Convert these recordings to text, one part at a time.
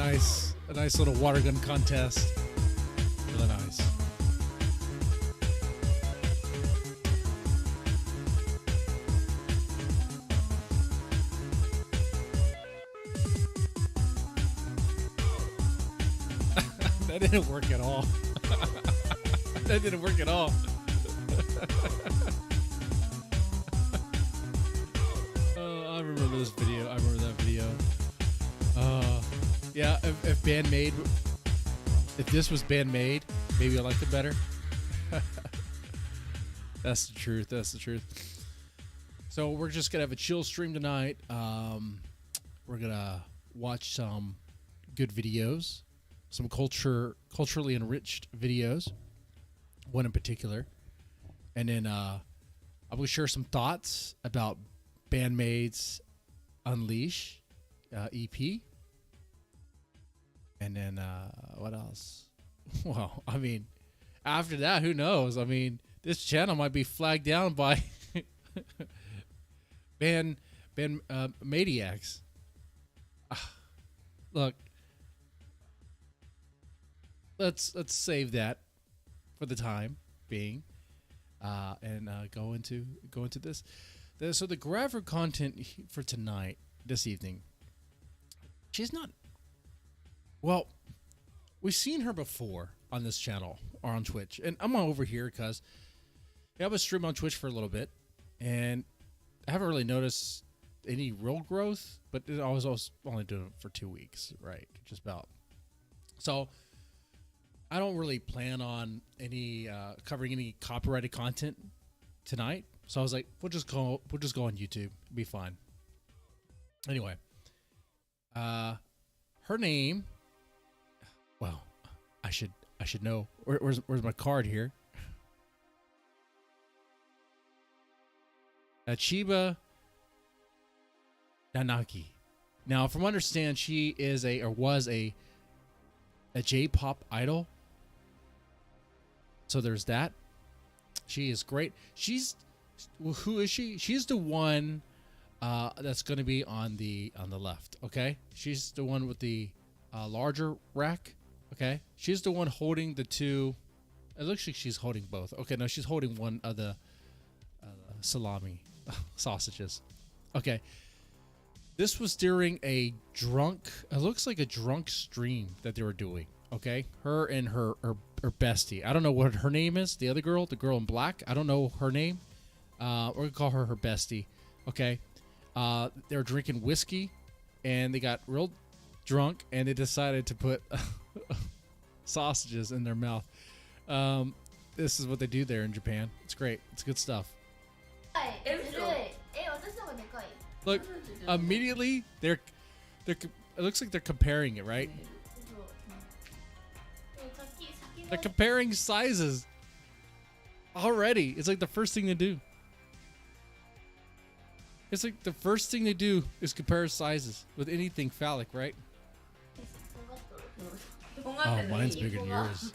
a nice little water gun contest. Really nice. That didn't work at all. That didn't work at all. Oh, I remember this video. I remember that video. Yeah, if Band-Maid, if this was Band-Maid, maybe I liked it better. That's the truth. That's the truth. So we're just gonna have a chill stream tonight. We're gonna watch some good videos, some culturally enriched videos. One in particular, and then I will share some thoughts about Band-Maid's Unleash EP. And then what else? Well, I mean, after that, who knows? I mean, this channel might be flagged down by Maniacs. Look, let's save that for the time being, and go into this. So the graphic content for tonight, this evening, she's not. Well, we've seen her before on this channel or on Twitch, and I'm over here because I was streaming on Twitch for a little bit, and I haven't really noticed any real growth, but I was only doing it for 2 weeks, right? Just about. So I don't really plan on any covering any copyrighted content tonight. So I was like, we'll just go on YouTube. It'll be fine. Anyway, her name. Well, I should know. Where's my card here? Chiba Nanaki. Now, from what I understand, she is was a J-pop idol. So there's that. She is great. Who is she? She's the one that's going to be on the left. Okay, she's the one with the larger rack. Okay, she's the one holding the two. It looks like she's holding both. Okay, no, she's holding one of the salami sausages. Okay, this was during a drunk. It looks like a drunk stream that they were doing. Okay, her and her bestie. I don't know what her name is. The other girl, the girl in black. I don't know her name. We're gonna call her bestie. Okay, they were drinking whiskey, and they got real drunk, and they decided to put sausages in their mouth. This is what they do there in Japan. It's great. It's good stuff. Look, immediately they're. It looks like they're comparing it, right? They're comparing sizes already. It's like the first thing they do. It's like the first thing they do is compare sizes with anything phallic, right? Oh, mine's bigger than yours.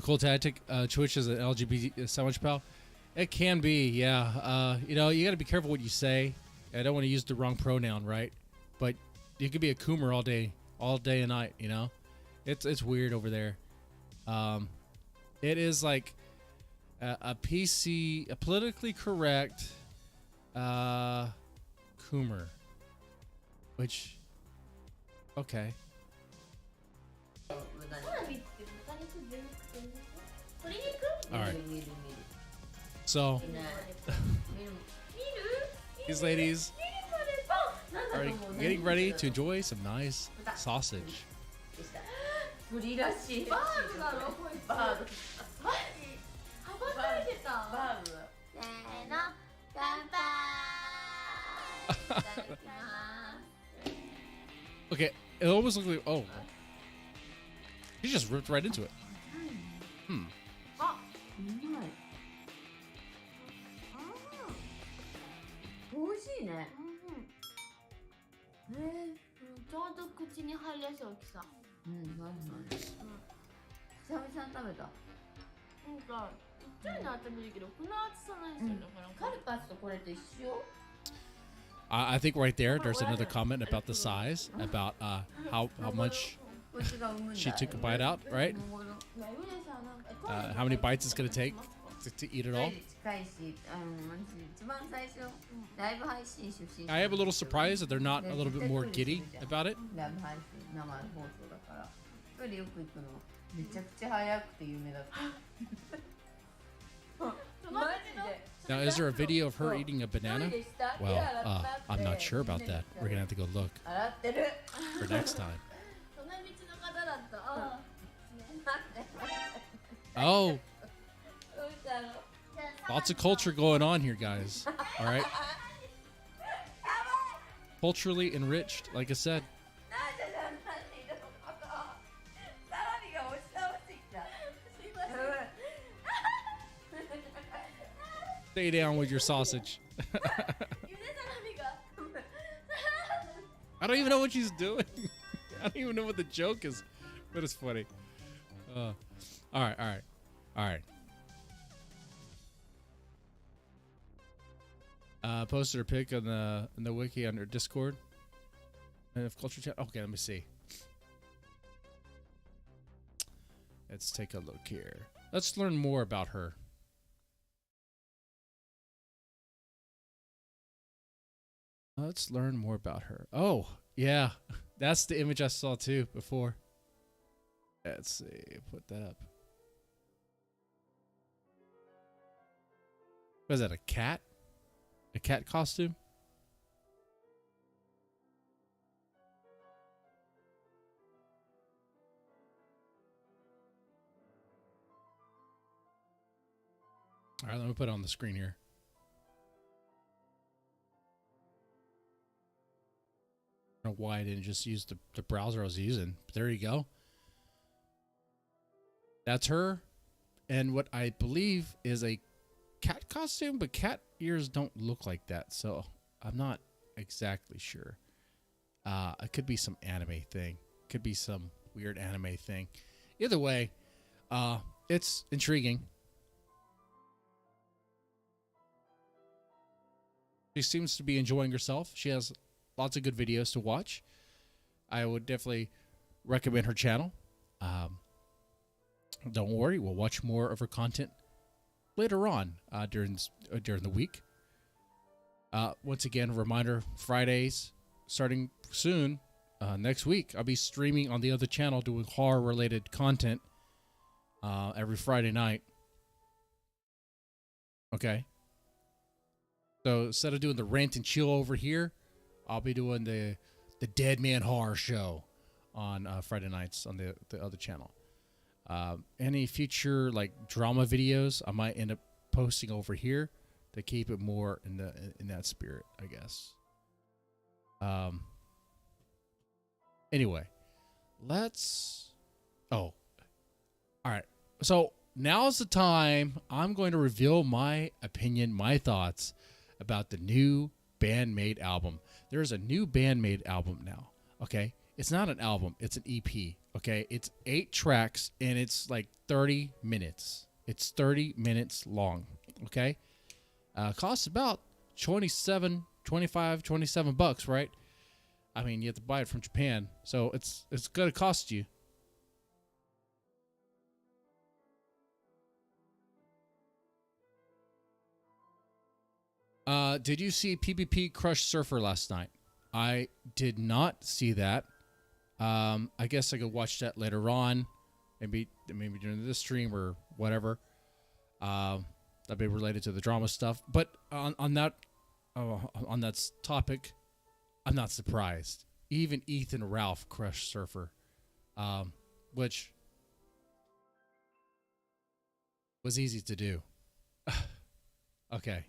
Cool tactic. Twitch is an LGBT sandwich pal. It can be, yeah. You know, you got to be careful what you say. I don't want to use the wrong pronoun, right? But you could be a coomer all day and night. You know, it's weird over there. It is like a PC, a politically correct coomer, which okay. All right. So these ladies are getting ready to enjoy some nice sausage. Okay, it almost looks like, oh, he just ripped right into it. Hmm. 美味しいね。ちょうど口に入りやすい大きさ。うん、なんなん。久々に食べた。なんか、一回の後見るけど、この厚さないですよね。カルパスとこれと一緒。I think right there's another comment about the size, about how much she took a bite out, right? How many bites it's gonna take to eat it all. I am a little surprised that they're not a little bit more giddy about it. Now, is there a video of her eating a banana? Well, I'm not sure about that. We're gonna have to go look for next time. Oh, lots of culture going on here, guys. All right, culturally enriched, like I said. Stay down with your sausage. I don't even know what she's doing. I don't even know what the joke is, but it's funny. All right. Posted her pic on the wiki under Discord. And if culture chat. Okay, let me see. Let's take a look here. Let's learn more about her. Let's learn more about her. Oh, yeah. That's the image I saw too before. Let's see. Put that up. Was that a cat? A cat costume? All right, let me put it on the screen here. I don't know why I didn't just use the browser I was using. But there you go. That's her. And what I believe is a cat costume, but cat ears don't look like that. So I'm not exactly sure. It could be some anime thing. Could be some weird anime thing. Either way, it's intriguing. She seems to be enjoying herself. She has lots of good videos to watch. I would definitely recommend her channel. Don't worry, we'll watch more of her content later on during the week. Once again, a reminder, Fridays starting soon. Next week, I'll be streaming on the other channel doing horror-related content every Friday night. Okay. So instead of doing the rant and chill over here, I'll be doing the Dead Man Horror Show on Friday nights on the other channel. Any future like drama videos, I might end up posting over here to keep it more in that spirit, I guess. Anyway, let's. Oh, all right. So now's the time I'm going to reveal my opinion, my thoughts about the new Band-Maid album. There's a new Band-Maid album now. Okay, it's not an album; it's an EP. Okay, it's 8 tracks and it's like 30 minutes. It's 30 minutes long. Okay, costs about $27 bucks, right? I mean, you have to buy it from Japan, so it's gonna cost you. Did you see PvP Crush Surfer last night? I did not see that. I guess I could watch that later on, maybe during this stream or whatever. That'd be related to the drama stuff. But on that topic, I'm not surprised. Even Ethan Ralph crushed Surfer, which was easy to do. Okay.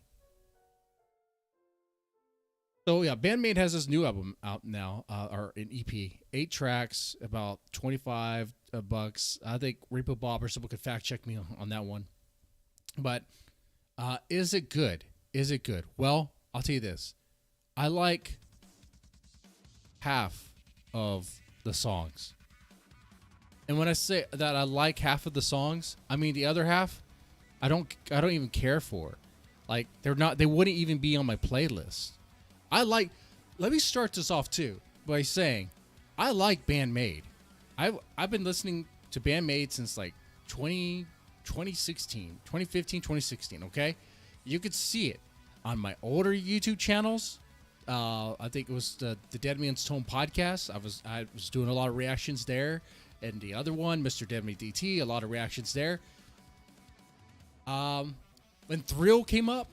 So yeah, Band-Maid has this new album out now, or an EP, 8 tracks, about 25 bucks. I think Repo Bob or someone could fact check me on that one. But is it good? Is it good? Well, I'll tell you this. I like half of the songs. And when I say that I like half of the songs, I mean the other half, I don't even care for. Like they wouldn't even be on my playlist. Let me start this off too by saying I like Band-Maid. I've been listening to Band-Maid since like 2016, 2015, 2016. Okay, you could see it on my older YouTube channels. I think it was the Dead Man's Tone podcast. I was doing a lot of reactions there, and the other one, Mr. Deadman DT, a lot of reactions there. When Thrill came up,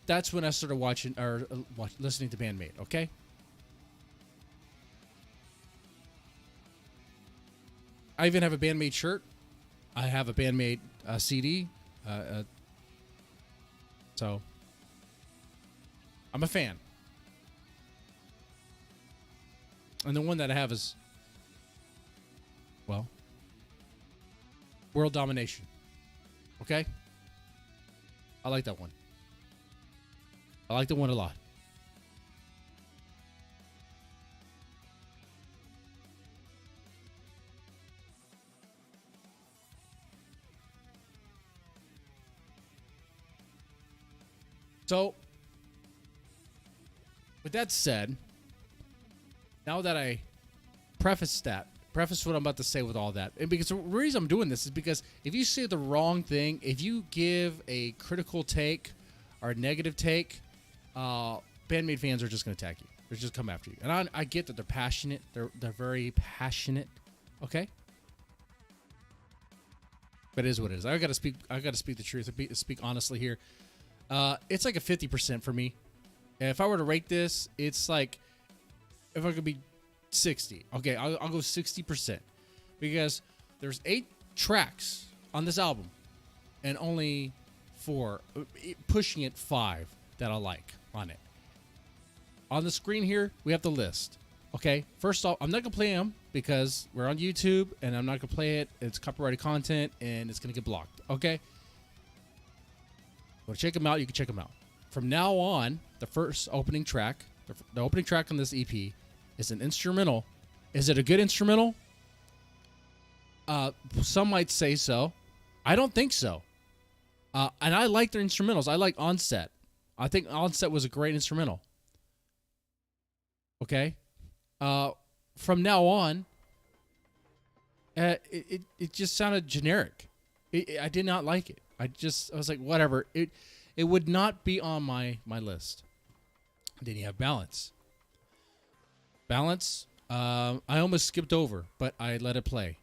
that's when I started listening to Band-Maid. Okay. I even have a Band-Maid shirt. I have a Band-Maid CD. So I'm a fan. And the one that I have is, well, World Domination. Okay? I like that one. I like the one a lot. So, with that said, now that I preface what I'm about to say with all that, and because the reason I'm doing this is because if you say the wrong thing, if you give a critical take or a negative take, Band-Maid fans are just going to attack you. They're just come after you. And I get that they're passionate. They're very passionate. Okay? But it is what it is. I got to speak the truth. Speak honestly here. It's like a 50% for me. If I were to rate this, it's like, if I could be 60. Okay, I'll go 60%. Because there's 8 tracks on this album. And only 4, pushing it 5 that I like on it. On the screen here, we have the list. Okay, first off, I'm not going to play them because we're on YouTube and I'm not going to play it. It's copyrighted content and it's going to get blocked. Okay? Want to check them out? You can check them out. From now on, the first opening track, the opening track on this EP is an instrumental. Is it a good instrumental? Some might say so. I don't think so. And I like their instrumentals. I like Onset. I think Onset was a great instrumental. Okay? From now on, it just sounded generic. I did not like it. I was like, whatever. It would not be on my list. Then you have Balance. Balance, I almost skipped over, but I let it play.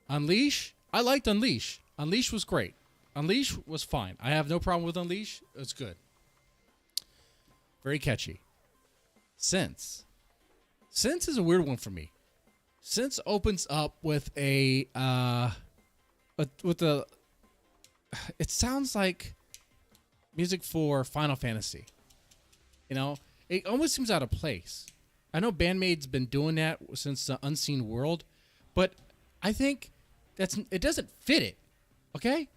Unleash, I liked Unleash. Unleash was great. Unleash was fine. I have no problem with Unleash. It's good. Very catchy. Sense. Sense is a weird one for me. Sense opens up with it sounds like music for Final Fantasy. You know, it almost seems out of place. I know Band-Maid's been doing that since the Unseen World, but I think it doesn't fit it. Okay?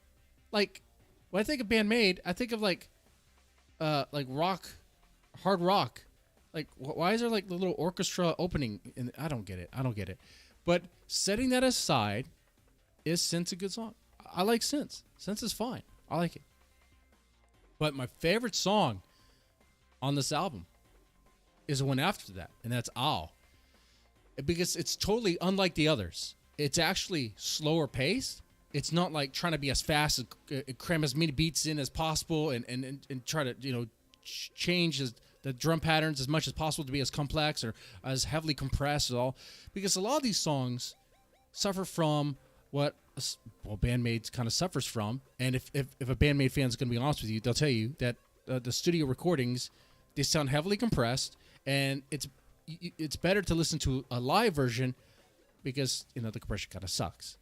Like, when I think of Band-Maid, I think of like rock, hard rock. Like, why is there like the little orchestra opening? And I don't get it. But setting that aside, is Sense a good song? I like Sense. Sense is fine. I like it. But my favorite song on this album is the one after that, and that's Ow. Because it's totally unlike the others. It's actually slower paced. It's not like trying to be as fast, cram as many beats in as possible, and try to, change the drum patterns as much as possible to be as complex or as heavily compressed at all. Because a lot of these songs suffer from what Band-Maid kind of suffers from. And if a Band-Maid fan is going to be honest with you, they'll tell you that the studio recordings, they sound heavily compressed, and it's better to listen to a live version because the compression kind of sucks.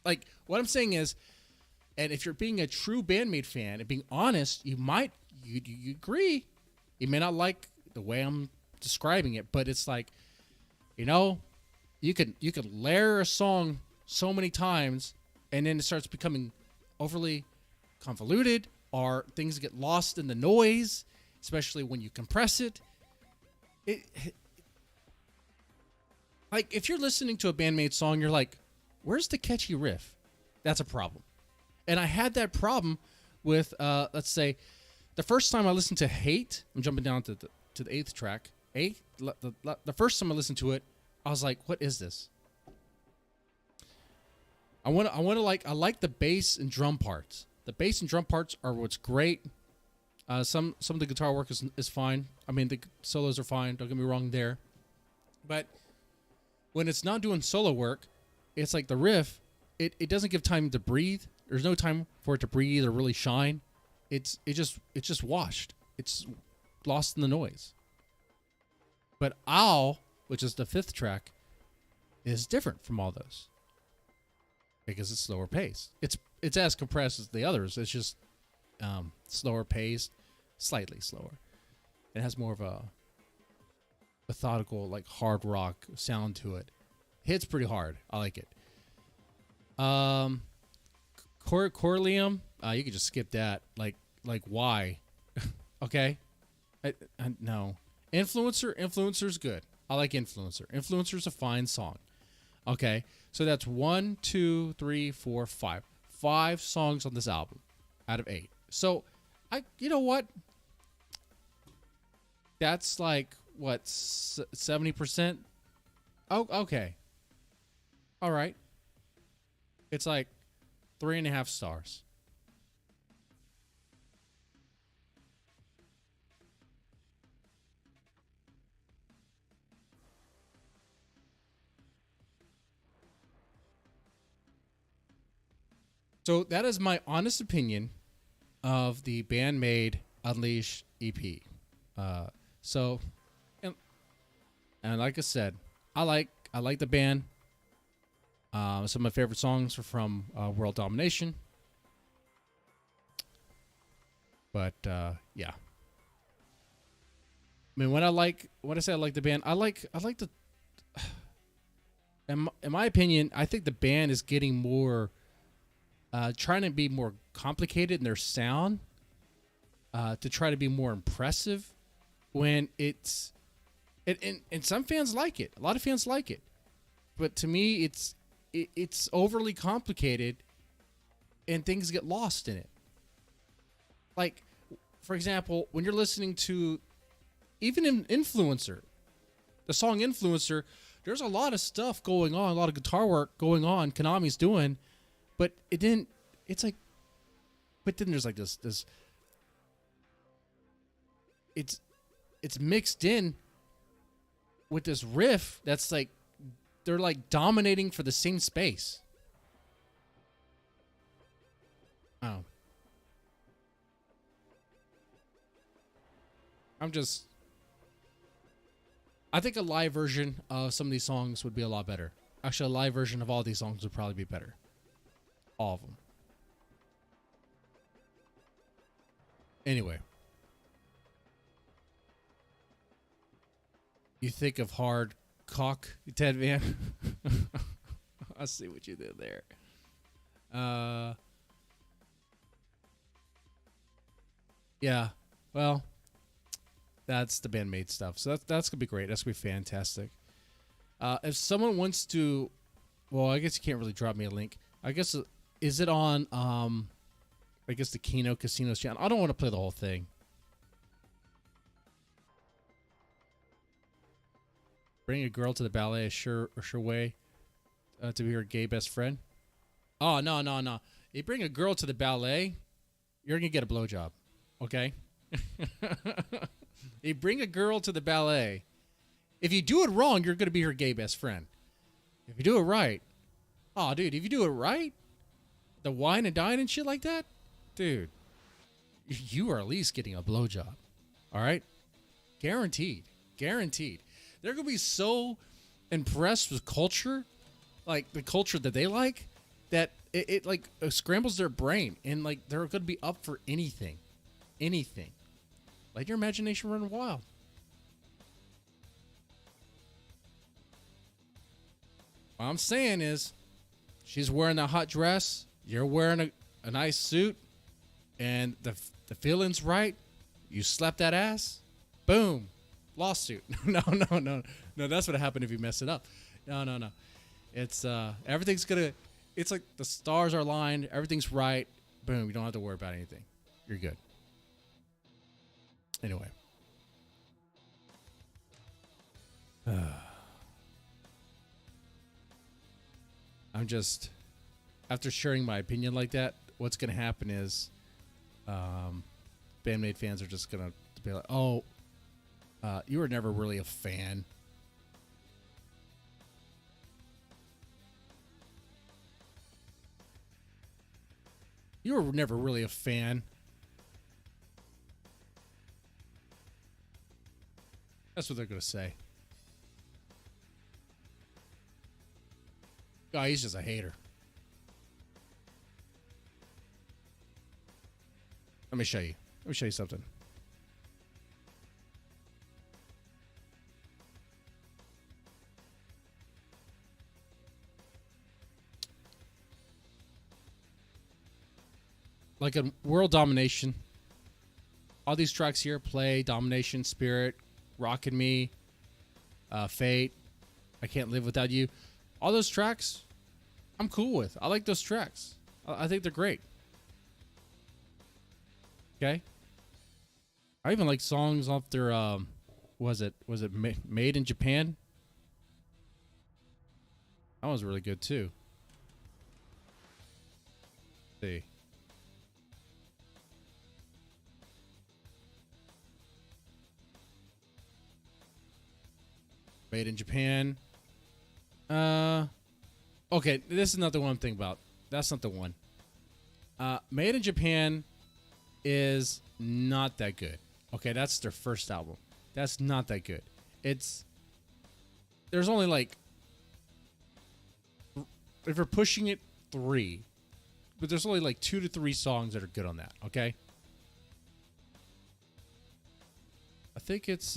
Like, what I'm saying is, and if you're being a true Band-Maid fan and being honest, you agree. You may not like the way I'm describing it, but it's like, you could layer a song so many times, and then it starts becoming overly convoluted, or things get lost in the noise, especially when you compress it. Like, if you're listening to a Band-Maid song, you're like, where's the catchy riff? That's a problem. And I had that problem with, let's say, the first time I listened to Hate, I'm jumping down to the 8th track. The first time I listened to it, I was like, "What is this?" I like the bass and drum parts. The bass and drum parts are what's great. Some of the guitar work is fine. I mean, the solos are fine. Don't get me wrong there. But when it's not doing solo work, it's like the riff. It doesn't give time to breathe. There's no time for it to breathe or really shine. It's just washed. It's lost in the noise. But Owl, which is the 5th track, is different from all those because it's slower paced. It's as compressed as the others. It's just slower paced, slightly slower. It has more of a methodical, like hard rock sound to it. Hits pretty hard. I like it. Corleum, you could just skip that. Like why? Okay. No. Influencer's good. I like Influencer. Influencer's a fine song. Okay. So that's 1, 2, 3, 4, 5. 5 songs on this album out of 8. So you know what? That's like what, 70%? Oh, okay. All right. It's like 3.5 stars. So that is my honest opinion of the Band-Maid Unleashed EP. So, and like I said, I like the band. Some of my favorite songs are from World Domination. But yeah. I mean, when I say I like the band, I like the. In my opinion, I think the band is getting more, trying to be more complicated in their sound, to try to be more impressive. When and some fans like it. A lot of fans like it, but to me, it's overly complicated, and things get lost in it. Like, for example, when you're listening to even an Influencer, the song Influencer, there's a lot of stuff going on, a lot of guitar work going on, Konami's doing, but then there's like this it's mixed in with this riff that's like, they're like dominating for the same space. Oh. I think a live version of some of these songs would be a lot better. Actually, a live version of all these songs would probably be better. All of them. Anyway. You think of hard cock, Ted Van. I see what you did there. Yeah. Well, that's the Band-Maid stuff. So that's gonna be great. That's gonna be fantastic. If someone wants to, well, I guess you can't really drop me a link. I guess, is it on I guess the Kino Casinos channel? I don't want to play the whole thing. Bring a girl to the ballet, a sure way to be her gay best friend. Oh, no. You bring a girl to the ballet, you're going to get a blowjob. Okay? You bring a girl to the ballet. If you do it wrong, you're going to be her gay best friend. If you do it right, oh, dude, if you do it right, the wine and dine and shit like that, dude, you are at least getting a blowjob. All right? Guaranteed. They're going to be so impressed with culture, like the culture that they like, that it like scrambles their brain, and like they're going to be up for anything. Let your imagination run wild. What I'm saying is, she's wearing a hot dress, you're wearing a nice suit, and the feeling's right. You slap that ass, boom. Lawsuit. No. That's what happened if you mess it up. No. It's everything's gonna. It's like the stars are aligned. Everything's right. Boom. You don't have to worry about anything. You're good. Anyway. I'm just, after sharing my opinion like that, what's going to happen is Band-Maid fans are just going to be like, oh, you were never really a fan. You were never really a fan. That's what they're going to say. Oh, he's just a hater. Let me show you. Let me show you something. Like a world domination. All these tracks here play Domination, Spirit, Rockin' Me, Fate, I Can't Live Without You. All those tracks, I'm cool with. I like those tracks. I think they're great. Okay. I even like songs off their was it Made in Japan? That was really good too. Let's see. Made in Japan. Okay, this is not the one I'm thinking about. That's not the one. Made in Japan is not that good. Okay, that's their first album. That's not that good. There's only like, if you're pushing it, 3. But there's only like 2 to 3 songs that are good on that, okay? I think it's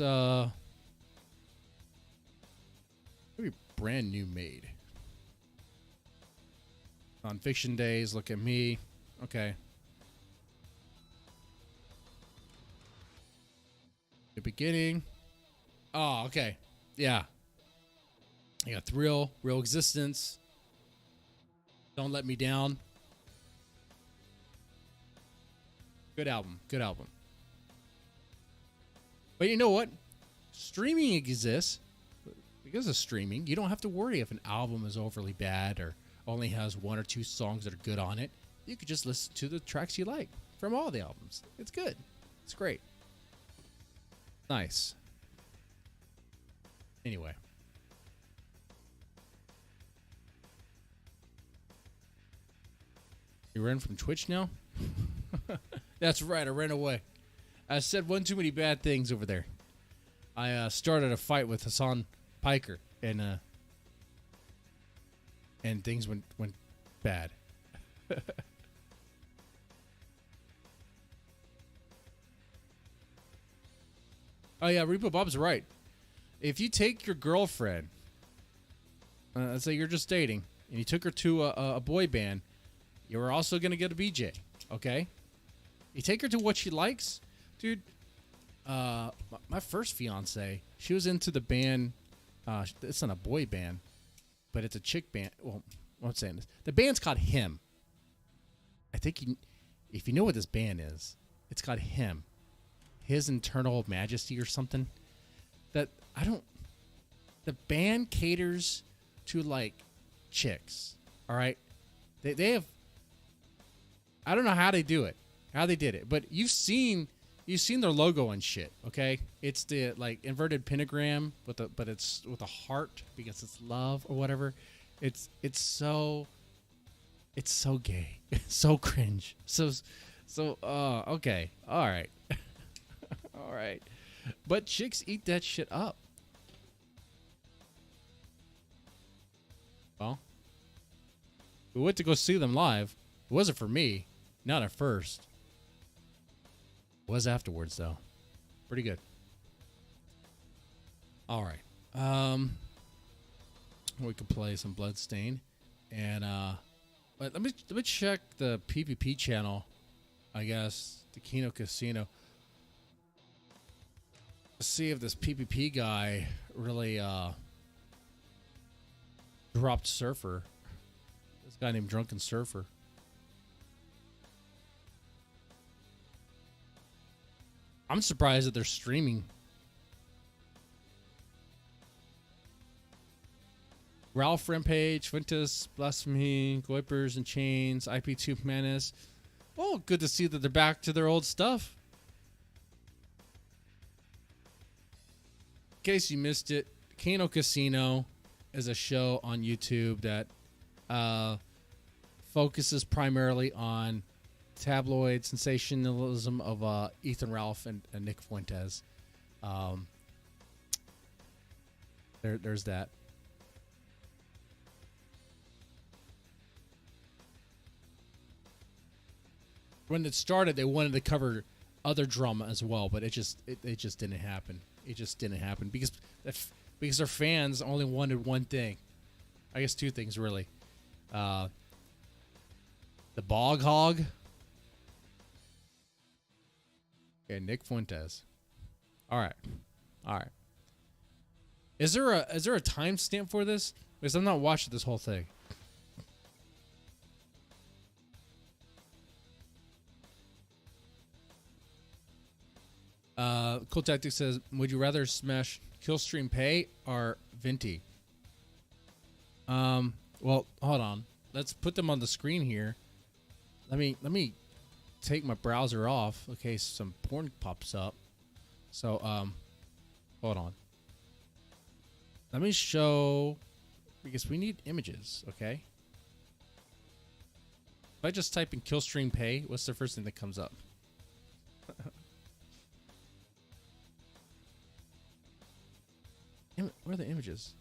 maybe Brand New Made. On Fiction Days, Look at Me. Okay. The beginning. Oh, okay. Yeah. You got Thrill, Real Existence. Don't Let Me Down. Good album. Good album. But you know what? Streaming exists. Because of streaming, you don't have to worry if an album is overly bad or only has 1 or 2 songs that are good on it. You could just listen to the tracks you like from all the albums. It's good. It's great. Nice. Anyway. You ran from Twitch now? That's right, I ran away. I said one too many bad things over there. I started a fight with Hassan Piker, and things went bad. Oh yeah, Repo Bob's right. If you take your girlfriend, let's say you're just dating, and you took her to a boy band, you're also gonna get a BJ. Okay, you take her to what she likes, dude. My first fiance, she was into the band. It's not a boy band, but it's a chick band. Well, I'm saying this. The band's called Him. I think if you know what this band is, it's called Him. His Internal Majesty or something. The band caters to like chicks. All right, they have. I don't know how they do it, how they did it, but you've seen their logo and shit. Okay, it's the like inverted pentagram but it's with a heart because it's love or whatever. It's so gay, so cringe, so okay, all right. All right. But chicks eat that shit up. Well, we went to go see them live. It wasn't for me. Not at first. It was afterwards, though. Pretty good. All right. We could play some Bloodstain. And, but let me check the PvP channel. I guess. The Kino Casino. See if this PvP guy really dropped Surfer. This guy named Drunken Surfer. I'm surprised that they're streaming. Ralph Rampage, Fuentes, Blasphemy, Goipers and Chains, IP2 Menace. Oh, good to see that they're back to their old stuff. In case you missed it, Kano Casino is a show on YouTube that focuses primarily on tabloid sensationalism of Ethan Ralph and Nick Fuentes. There's that. When it started, they wanted to cover other drama as well, but it just didn't happen. It just didn't happen because their fans only wanted one thing. I guess two things really. The Bog Hog. Okay, Nick Fuentes. All right. Is there a timestamp for this? Because I'm not watching this whole thing. Cool Tactic says, would you rather smash Killstream Pay or Venti? Well, hold on. Let's put them on the screen here. Let me take my browser off in case some porn pops up. So, hold on. Let me show, because we need images, okay? If I just type in Killstream Pay, what's the first thing that comes up? Where are the images?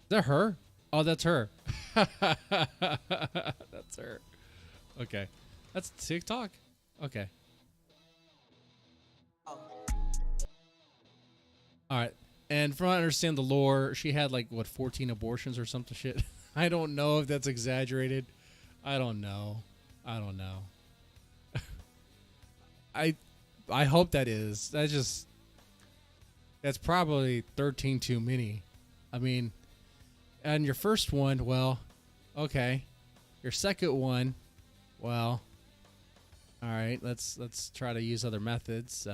Is that her? Oh, that's her. That's her. Okay. That's TikTok? Okay. All right. And from what I understand the lore, she had like, what, 14 abortions or something shit? I don't know if that's exaggerated. I don't know. I hope that is. That's probably 13 too many. I mean, and your first one, well, okay. Your second one, well, all right. Let's try to use other methods.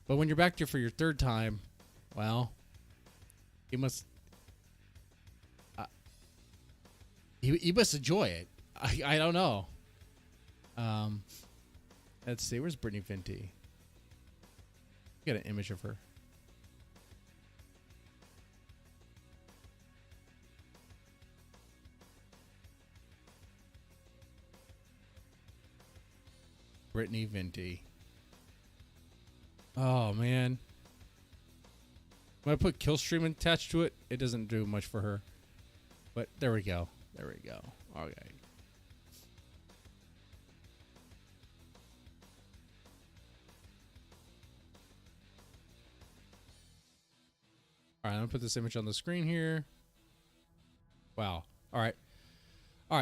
But when you're back there for your third time, well, you must you must enjoy it. I don't know. Let's see. Where's Brittany Venti? Get an image of her. Brittany Venti. Oh, man. When I put Killstream attached to it, it doesn't do much for her. But there we go. Okay. All right, I'm going to put this image on the screen here. Wow. All right,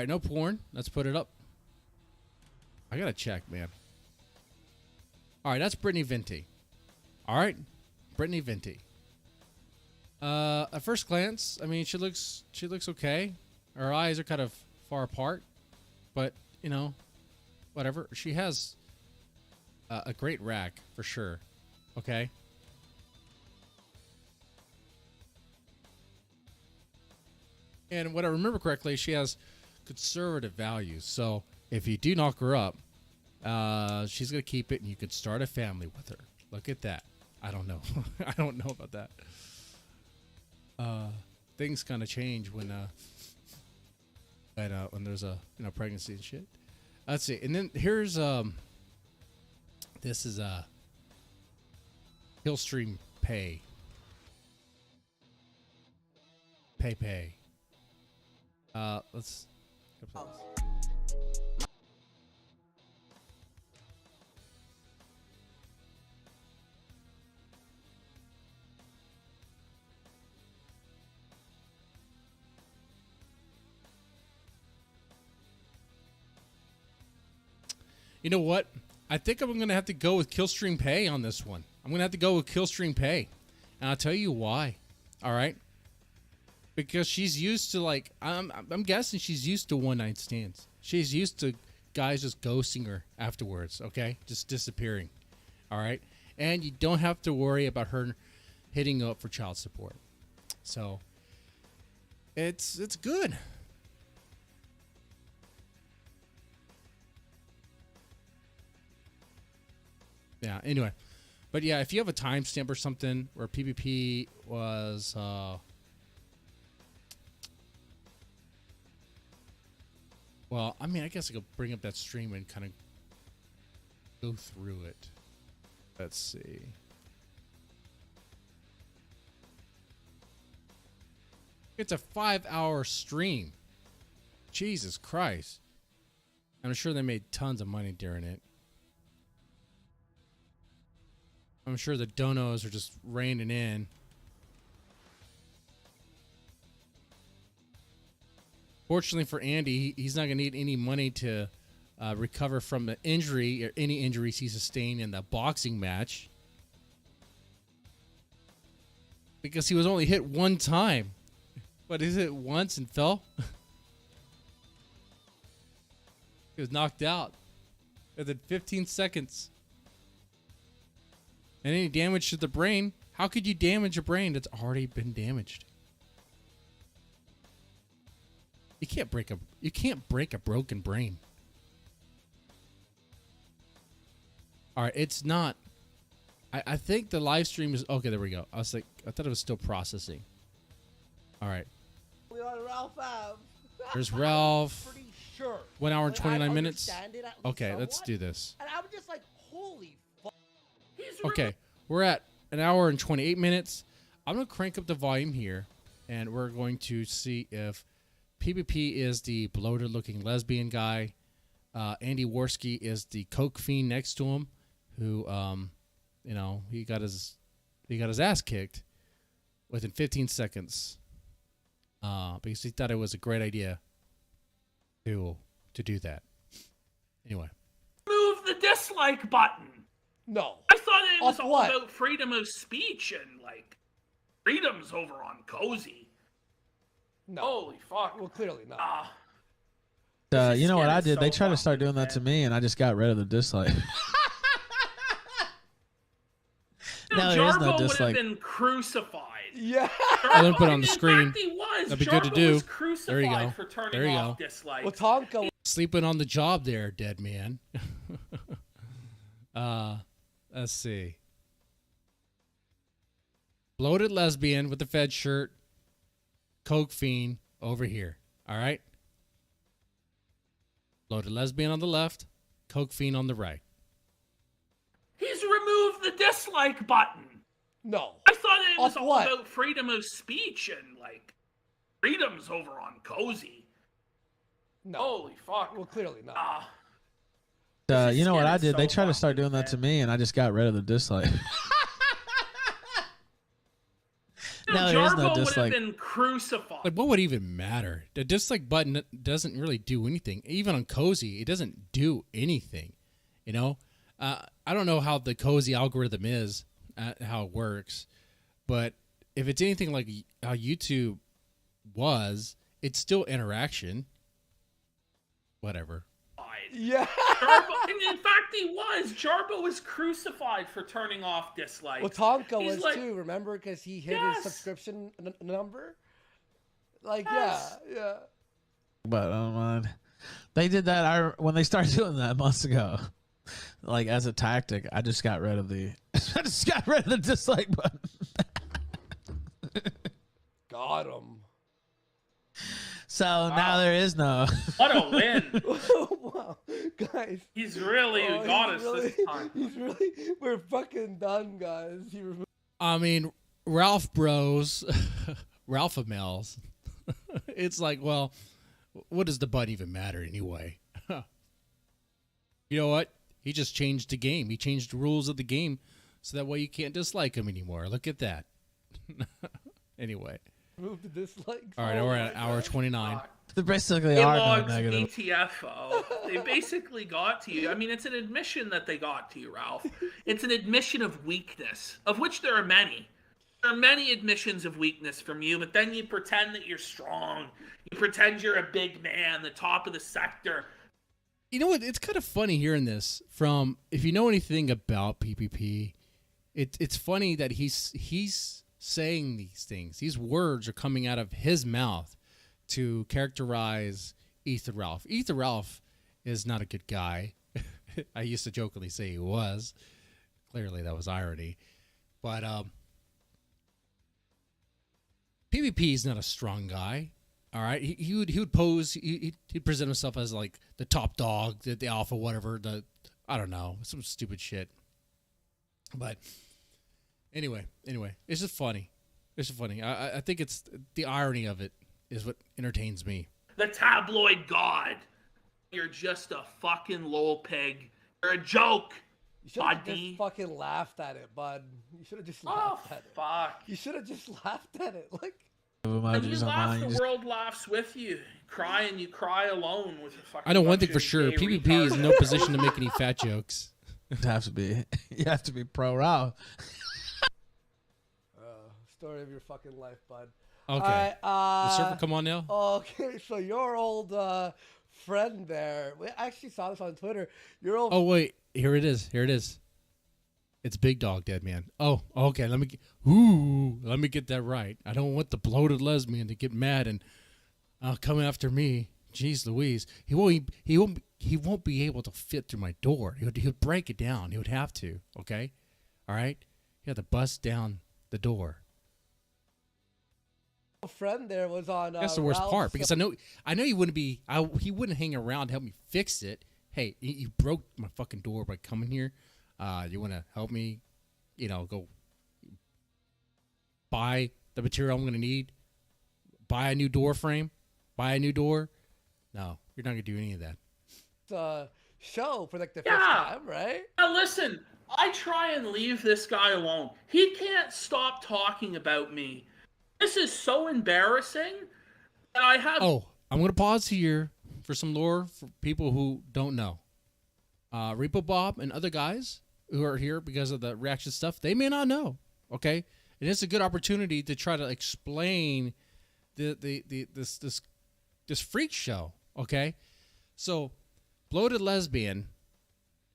no porn. Let's put it up. I got to check, man. All right, that's Brittany Venti. All right, Brittany Venti. At first glance, I mean, she looks okay. Her eyes are kind of far apart, but you know, whatever. She has a great rack for sure. Okay. And what I remember correctly, she has conservative values. So if you do knock her up, she's gonna keep it, and you could start a family with her. Look at that. I don't know. I don't know about that. Things kind of change when there's a pregnancy and shit. Let's see. And then here's this is Killstream Pay. Pay. Let's go play this. You know what? I think I'm going to have to go with Killstream Pay on this one. I'm going to have to go with Killstream Pay. And I'll tell you why. All right? Because she's used to, like, I'm guessing she's used to one-night stands. She's used to guys just ghosting her afterwards, okay? Just disappearing. All right? And you don't have to worry about her hitting you up for child support. So it's good. Yeah. Anyway, but yeah, if you have a timestamp or something where PvP was, well, I mean, I guess I could bring up that stream and kind of go through it. Let's see. It's a 5-hour stream. Jesus Christ. I'm sure they made tons of money during it. I'm sure the donos are just raining in. Fortunately for Andy, he's not going to need any money to recover from the injury or any injuries he sustained in the boxing match. Because he was only hit one time. But he hit once and fell. He was knocked out within 15 seconds. And any damage to the brain, how could you damage a brain that's already been damaged? You can't break a broken brain. All right, it's not. I think the live stream is okay. There we go. I thought it was still processing. All right. We are Ralph Ave. There's Ralph. Pretty sure. 1 hour and 29 minutes. Okay, somewhat. let's do this. And I'm just like, holy fuck. Okay, we're at 1 hour and 28 minutes. I'm going to crank up the volume here, and we're going to see if PvP is the bloated-looking lesbian guy. Andy Worski is the coke fiend next to him, who, he got his ass kicked within 15 seconds. Because he thought it was a great idea to do that. Anyway. Move the dislike button. No. I thought it was Of all what? about freedom of speech and, like, freedom's over on Cozy. No. Holy fuck. Well, clearly not. This You know what skin I is did? so They tried to fucking start doing that bad. to me, and I just got rid of the dislike. No, there is no Jarbo would have dislike. been crucified. Yeah. I'm gonna put it on In the screen. fact, he was. That'd be good to Jarbo do. was crucified There you go. for turning There you off go. dislikes. Well, Tonka. Sleeping on the job there, dead man. Let's see. Bloated lesbian with the Fed shirt. Coke fiend over here. All right? Bloated lesbian on the left. Coke fiend on the right. He's removed the dislike button. No. I thought it was Of all what? about freedom of speech and, like, freedom's over on Cozy. No. Holy fuck. Well, clearly not. You know what skin I is did? They so tried to start fucking doing that to bad. me, and I just got rid of the dislike. No, there is no Jarbo would have dislike. been crucified. Like, what would even matter? The dislike button doesn't really do anything. Even on Cozy, it doesn't do anything. You know? I don't know how the Cozy algorithm is, how it works. But if it's anything like how YouTube was, it's still interaction. Whatever. Yeah. Jarbo, and in fact, he was. Jarbo was crucified for turning off dislikes. Well, Tonka He's was like- too. Remember, because he hit Yes. his subscription number. Like, Yes. yeah. But I don't mind. They did that when they started doing that months ago. Like, as a tactic, I just got rid of the dislike button. Got him. So now there is no. What a win. Wow, guys. He's really Oh, got he's us really, this time. He's really. We're fucking done, guys. He removed. I mean, Ralph Bros, Ralph Mels. It's like, well, what does the button even matter anyway? You know what? He just changed the game. He changed the rules of the game so that way you can't dislike him anymore. Look at that. Anyway. Remove the dislikes. All right, we're at hour 29. They basically It are going logs negative. BTFO. They basically got to you. I mean, it's an admission that they got to you, Ralph. It's an admission of weakness, of which there are many. There are many admissions of weakness from you, but then you pretend that you're strong. You pretend you're a big man, the top of the sector. You know what? It's kind of funny hearing this from, if you know anything about PPP, it's funny that he's saying these things. These words are coming out of his mouth to characterize Ethan Ralph. Ethan Ralph is not a good guy. I used to jokingly say he was. Clearly, that was irony. But PvP is not a strong guy. All right, he would pose. He'd present himself as like the top dog, the alpha, whatever. I don't know, some stupid shit. But anyway, it's just funny. It's just funny. I think it's the irony of it is what entertains me. The tabloid god. You're just a fucking lol pig. You're a joke. You should have Buddy. just fucking laughed at it, bud. You should have just Oh, laughed at it. fuck. You should have just laughed at it. Like, When you Emojis laugh, online. the You just- world laughs with you. Cry and you cry alone with a fucking I know one bunch thing for of sure: gay PvP is in no retards. position to make any fat jokes. You have to be. You have to be pro Ralph. story of your fucking life, bud. Okay, All right, the server, come on now. Okay, so your old friend there. We actually saw this on Twitter. Your old. Oh wait, here it is. Here it is. It's Big Dog Dead Man. Oh, okay. Let me get that right. I don't want the bloated lesbian to get mad and come after me. Jeez Louise, he won't be able to fit through my door. He would break it down. He would have to. Okay, all right. He had to bust down the door. friend there was on. That's the worst Ralph's, part because I know he wouldn't be. He wouldn't hang around to help me fix it. Hey, you broke my fucking door by coming here. You want to help me? Go buy the material I'm going to need. Buy a new door frame. Buy a new door. No, you're not going to do any of that. show for like the Yeah. fifth time, right? Now listen, I try and leave this guy alone. He can't stop talking about me. This is so embarrassing that I have. Oh, I'm going to pause here for some lore for people who don't know. Repo Bob and other guys who are here because of the reaction stuff, they may not know. Okay, and it's a good opportunity to try to explain this freak show. Okay, so bloated lesbian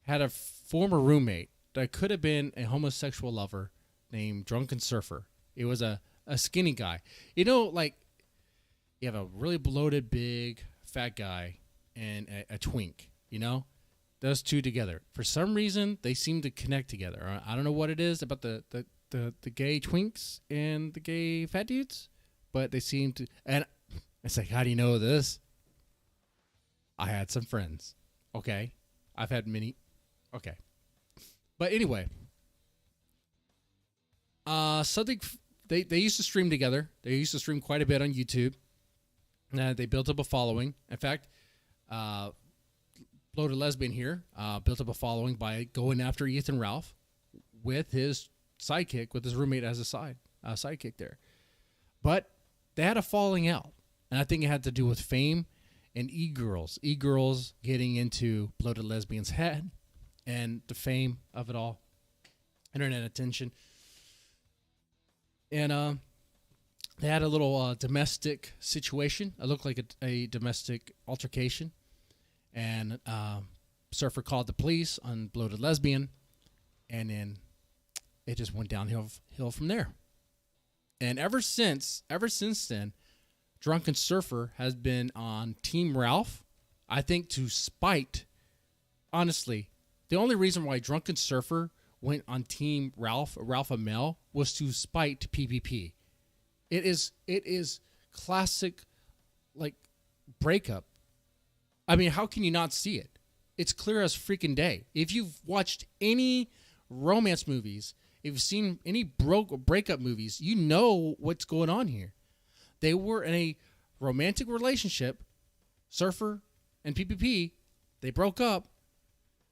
had a former roommate that could have been a homosexual lover named Drunken Surfer. It was a skinny guy. Like you have a really bloated, big, fat guy and a twink. Those two together. For some reason, they seem to connect together. I don't know what it is about the gay twinks and the gay fat dudes, but they seem to. And it's like, how do you know this? I had some friends. Okay, I've had many. Okay, but anyway, something they used to stream together. They used to stream quite a bit on YouTube. They built up a following. In fact, bloated lesbian here built up a following by going after Ethan Ralph with his sidekick, with his roommate as a sidekick there. But they had a falling out, and I think it had to do with fame and e-girls getting into bloated lesbian's head and the fame of it all, internet attention. And they had a little domestic situation. It looked like a domestic altercation. And Surfer called the police on bloated lesbian. And then it just went downhill from there. And ever since then, Drunken Surfer has been on Team Ralph. I think to spite, honestly, the only reason why Drunken Surfer went on Team Ralph Amell, was to spite PvP. It is classic, like, breakup. I mean, how can you not see it? It's clear as freaking day. If you've watched any romance movies, if you've seen any breakup movies, you know what's going on here. They were in a romantic relationship, Surfer and PvP. They broke up,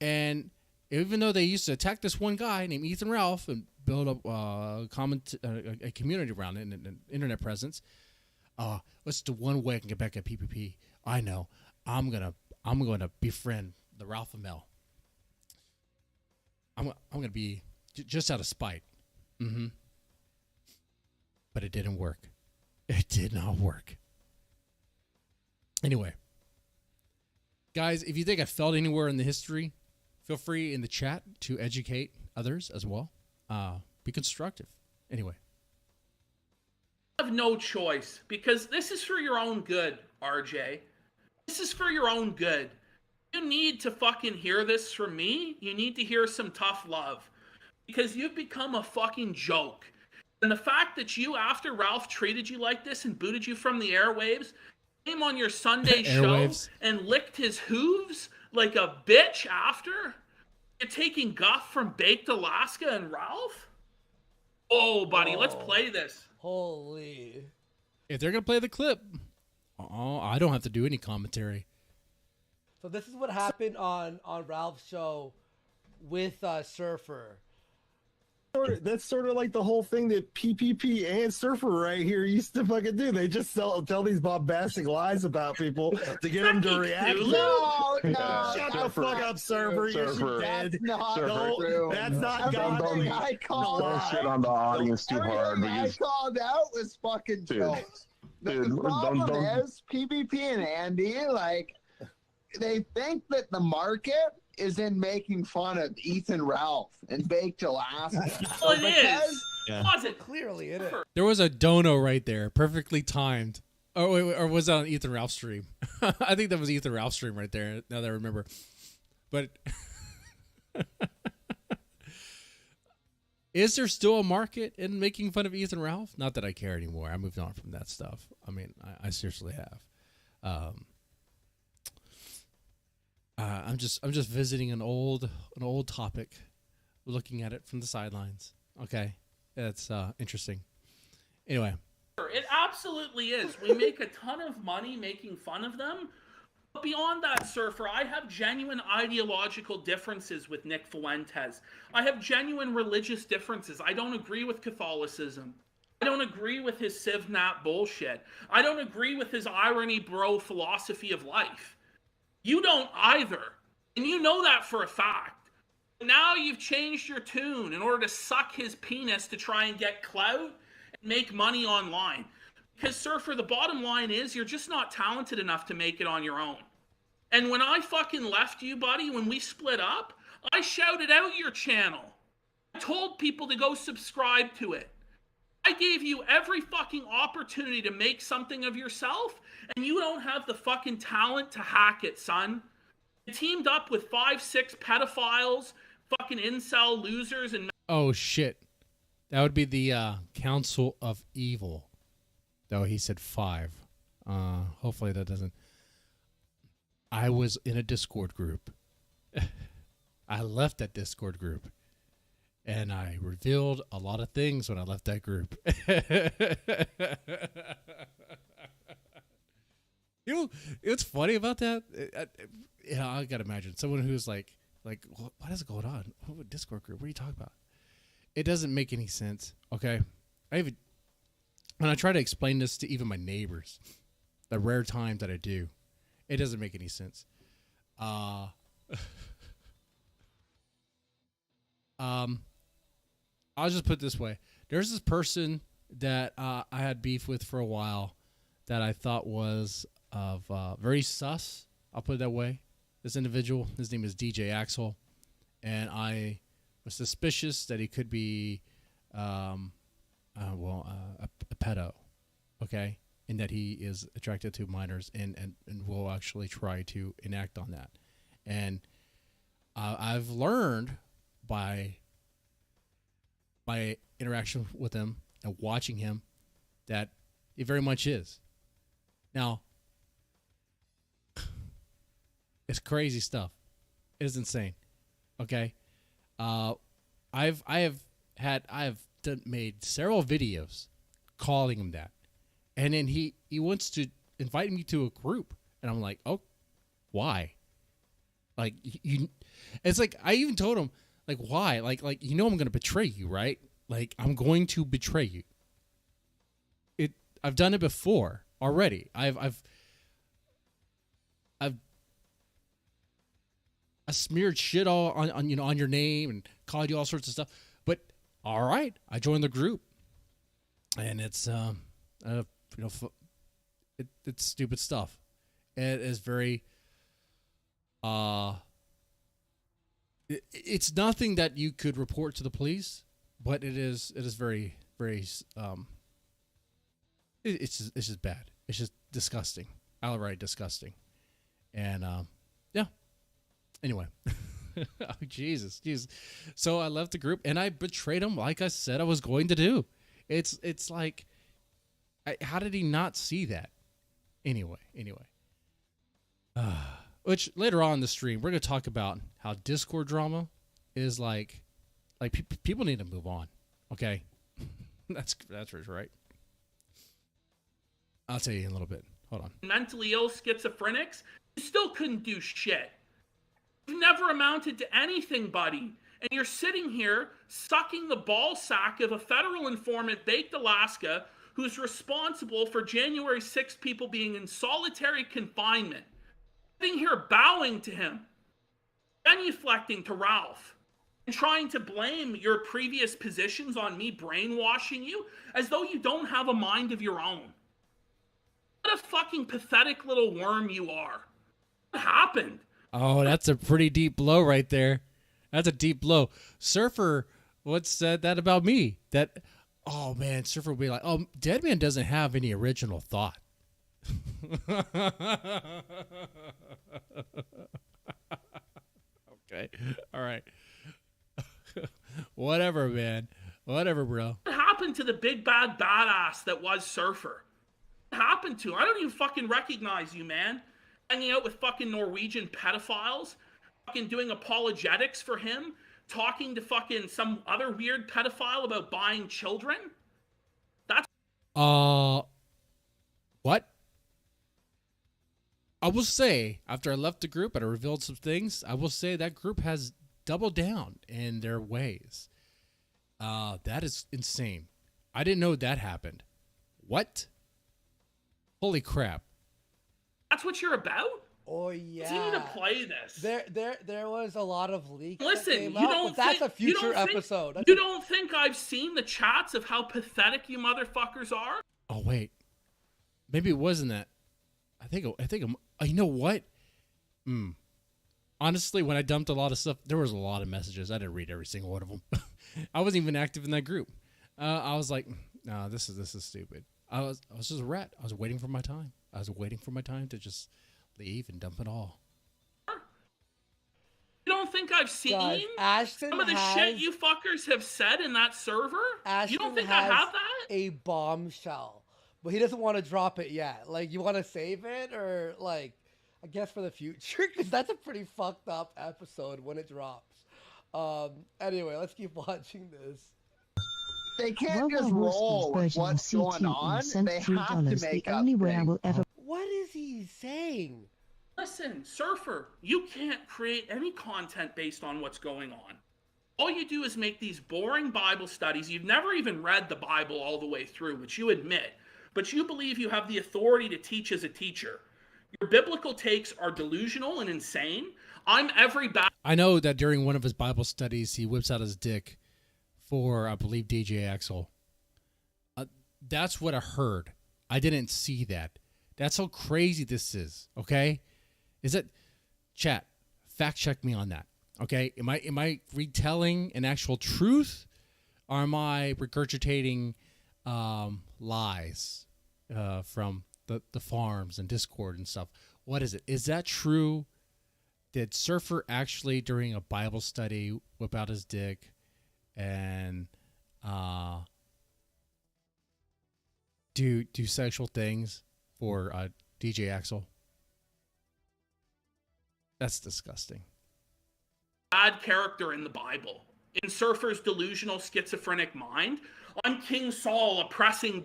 and even though they used to attack this one guy named Ethan Ralph and build up a community around it and an internet presence, what's the one way I can get back at PvP? I know. I'm gonna befriend the Ralph Amell. I'm gonna be just out of spite. But it didn't work. It did not work. Anyway, guys, if you think I felt anywhere in the history, feel free in the chat to educate others as well. Be constructive. Anyway, have no choice because this is for your own good, RJ. This is for your own good. You need to fucking hear this from me. You need to hear some tough love because you've become a fucking joke. And the fact that you, after Ralph treated you like this and booted you from the airwaves, came on your Sunday show and licked his hooves like a bitch after, you're taking guff from Baked Alaska and Ralph? Oh, buddy, let's play this. Holy. If they're going to play the clip, I don't have to do any commentary. So this is what happened on Ralph's show with Surfer. That's sort of like the whole thing that PPP and Surfer right here used to fucking do. They just tell these bombastic lies about people to get them to react. No, Shut the fuck up, Surfer. You're dead. That's not everything I called don't shit on the audience too hard. I called out was fucking jokes. The problem is PPP and Andy, like, they think that the market is in making fun of Ethan Ralph and Baked Alaska. Well, it is. Yeah. Was it? Clearly, it is. There was a dono right there, perfectly timed. Oh, wait, or was that on Ethan Ralph's stream? I think that was Ethan Ralph's stream right there, now that I remember. But is there still a market in making fun of Ethan Ralph? Not that I care anymore. I moved on from that stuff. I mean, I seriously have. I'm just visiting an old topic, looking at it from the sidelines. Okay, that's interesting. Anyway, it absolutely is. We make a ton of money making fun of them. But beyond that, Surfer, I have genuine ideological differences with Nick Fuentes. I have genuine religious differences. I don't agree with Catholicism. I don't agree with his Civnat bullshit. I don't agree with his irony bro philosophy of life. You don't either. And you know that for a fact. Now you've changed your tune in order to suck his penis to try and get clout and make money online. Because, Surfer, the bottom line is you're just not talented enough to make it on your own. And when I fucking left you, buddy, when we split up, I shouted out your channel. I told people to go subscribe to it. I gave you every fucking opportunity to make something of yourself, and you don't have the fucking talent to hack it, son. You teamed up with 5-6 pedophiles, fucking incel losers, and... oh shit, that would be the Council of Evil. Though he said 5. Hopefully that doesn't... I was in a Discord group. I left that Discord group. And I revealed a lot of things when I left that group. You know, what's funny about that? I gotta imagine someone who's like, what is going on? What Discord group? What are you talking about? It doesn't make any sense. Okay, when I try to explain this to even my neighbors, the rare times that I do, it doesn't make any sense. I'll just put it this way. There's this person that I had beef with for a while that I thought was very sus. I'll put it that way. This individual, his name is DJ Axel, and I was suspicious that he could be a pedo, okay? And that he is attracted to minors and will actually try to enact on that. And I've learned by my interaction with him and watching him that it very much is. Now, it's crazy stuff. It is insane. Okay, I have made several videos calling him that, and then he wants to invite me to a group, and I'm like, oh, why? Like you, it's like I even told him. Like, why? Like I'm going to betray you, right? Like, I'm going to betray you. I've done it before already. I smeared shit all on your name and called you all sorts of stuff. But all right, I joined the group, and it's it's stupid stuff. It is very it's nothing that you could report to the police, but it is very, very it's just bad. It's just disgusting, outright disgusting. And yeah. Anyway, oh, Jesus. So I left the group and I betrayed him, like I said I was going to do. It's like, how did he not see that? Anyway. Which later on in the stream we're gonna talk about how Discord drama is like people need to move on. Okay, that's right. I'll tell you in a little bit. Hold on. Mentally ill schizophrenics, you still couldn't do shit. You've never amounted to anything, buddy. And you're sitting here sucking the ball sack of a federal informant, Baked Alaska, who's responsible for January 6th people being in solitary confinement. Sitting here bowing to him, genuflecting to Ralph, and trying to blame your previous positions on me brainwashing you as though you don't have a mind of your own. What a fucking pathetic little worm you are. What happened? Oh, that's a pretty deep blow right there. That's a deep blow. Surfer once said that about me. That, oh man, Surfer would be like, oh, Deadman doesn't have any original thought. Okay. All right. Whatever, man. Whatever, bro. What happened to the big bad badass that was Surfer? What happened to him? I don't even fucking recognize you, man. Hanging out with fucking Norwegian pedophiles, fucking doing apologetics for him, talking to fucking some other weird pedophile about buying children. That's what? I will say, after I left the group and I revealed some things, I will say that group has doubled down in their ways. That is insane. I didn't know that happened. What? Holy crap. That's what you're about? Oh yeah. Continue to play this. There was a lot of leaks. Listen, that's a future episode. You don't think I've seen the chats of how pathetic you motherfuckers are? Oh wait, maybe it wasn't that. I think you know what? Honestly, when I dumped a lot of stuff, there was a lot of messages. I didn't read every single one of them. I wasn't even active in that group. I was like, no, this is stupid. I was just a rat. I was waiting for my time. I was waiting for my time to just leave and dump it all. You don't think I've seen Ashton some of the shit you fuckers have said in that server? Ashton you don't think I have that? A bombshell, but he doesn't want to drop it yet. Like, you want to save it, or like, I guess for the future, because that's a pretty fucked up episode when it drops. Anyway, let's keep watching this. They can't just roll with what's going on. They have to make up things. What is he saying? Listen, Surfer, you can't create any content based on what's going on. All you do is make these boring Bible studies. You've never even read the Bible all the way through, which you admit. But you believe you have the authority to teach as a teacher. Your biblical takes are delusional and insane. I know that during one of his Bible studies, he whips out his dick for, I believe, DJ Axel. That's what I heard. I didn't see that. That's how crazy this is, okay? Is it, chat, fact check me on that, okay? Am I retelling an actual truth, or am I regurgitating lies from the forums and Discord and stuff? What is it? Is that true? Did Surfer actually, during a Bible study, whip out his dick and do sexual things for DJ Axel? That's disgusting. Bad character in the Bible. In Surfer's delusional schizophrenic mind, I'm King Saul oppressing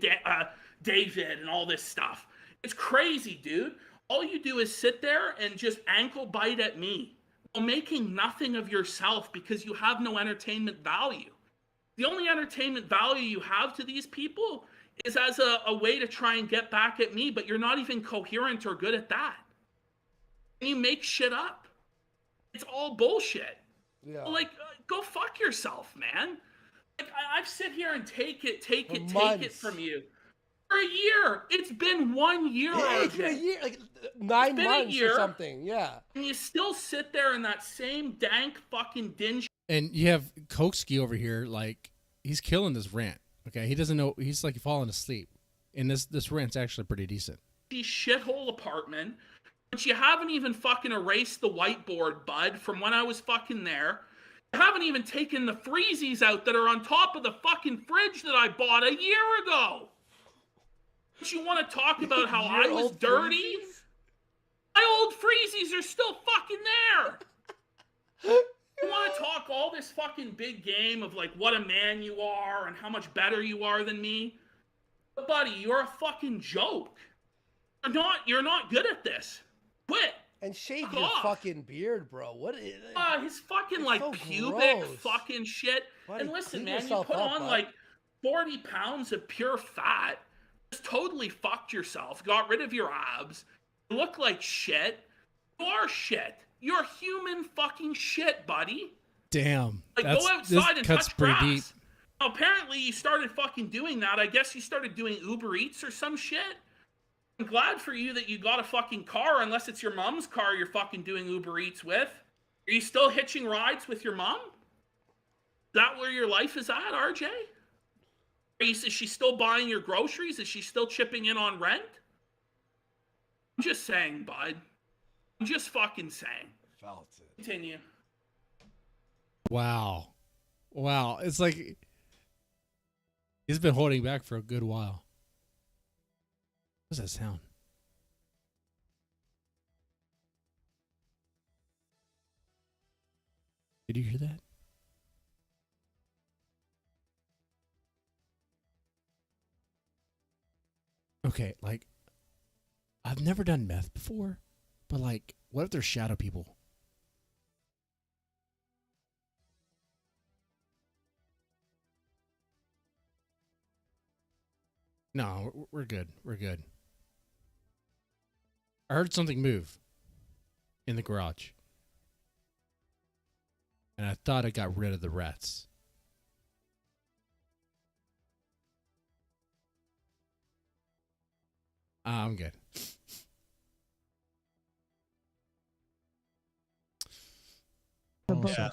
David and all this stuff. It's crazy, dude. All you do is sit there and just ankle bite at me while making nothing of yourself because you have no entertainment value. The only entertainment value you have to these people is as a way to try and get back at me, but you're not even coherent or good at that. And you make shit up. It's all bullshit. Yeah. Like, go fuck yourself, man. Like, I've sit here and take it from you. For a year. It's been 1 year. Yeah, it's been a year, like 9 months or something. Yeah. And you still sit there in that same dank fucking dingy. And you have Koksky over here, like, he's killing this rant. Okay, he doesn't know. He's like falling asleep And this rent's actually pretty decent. Shithole apartment, but you haven't even fucking erased the whiteboard, bud, from when I was fucking there. You haven't even taken the freezies out that are on top of the fucking fridge that I bought a year ago. But you want to talk about how I was dirty? Freezies? My old freezies are still fucking there. You want to talk all this fucking big game of like what a man you are and how much better you are than me? But buddy, you're a fucking joke. You're not good at this. Quit. And shave your fucking beard, bro. What is his fucking like so pubic gross. Fucking shit. Buddy, and listen, man, you put on like 40 pounds of pure fat. Just totally fucked yourself. Got rid of your abs. You look like shit. You are shit. You're human fucking shit, buddy. Damn. Like go outside and touch grass. Deep. Now, apparently you started fucking doing that. I guess you started doing Uber Eats or some shit. I'm glad for you that you got a fucking car, unless it's your mom's car you're fucking doing Uber Eats with. Are you still hitching rides with your mom? Is that where your life is at, RJ? Is she still buying your groceries? Is she still chipping in on rent? I'm just saying, bud. I'm just fucking saying. Felt it. Continue. Wow. It's like he's been holding back for a good while. What does that sound? Did you hear that? Okay, like, I've never done meth before, but like, what if there's shadow people? No, we're good. We're good. I heard something move in the garage. And I thought I got rid of the rats. I'm good.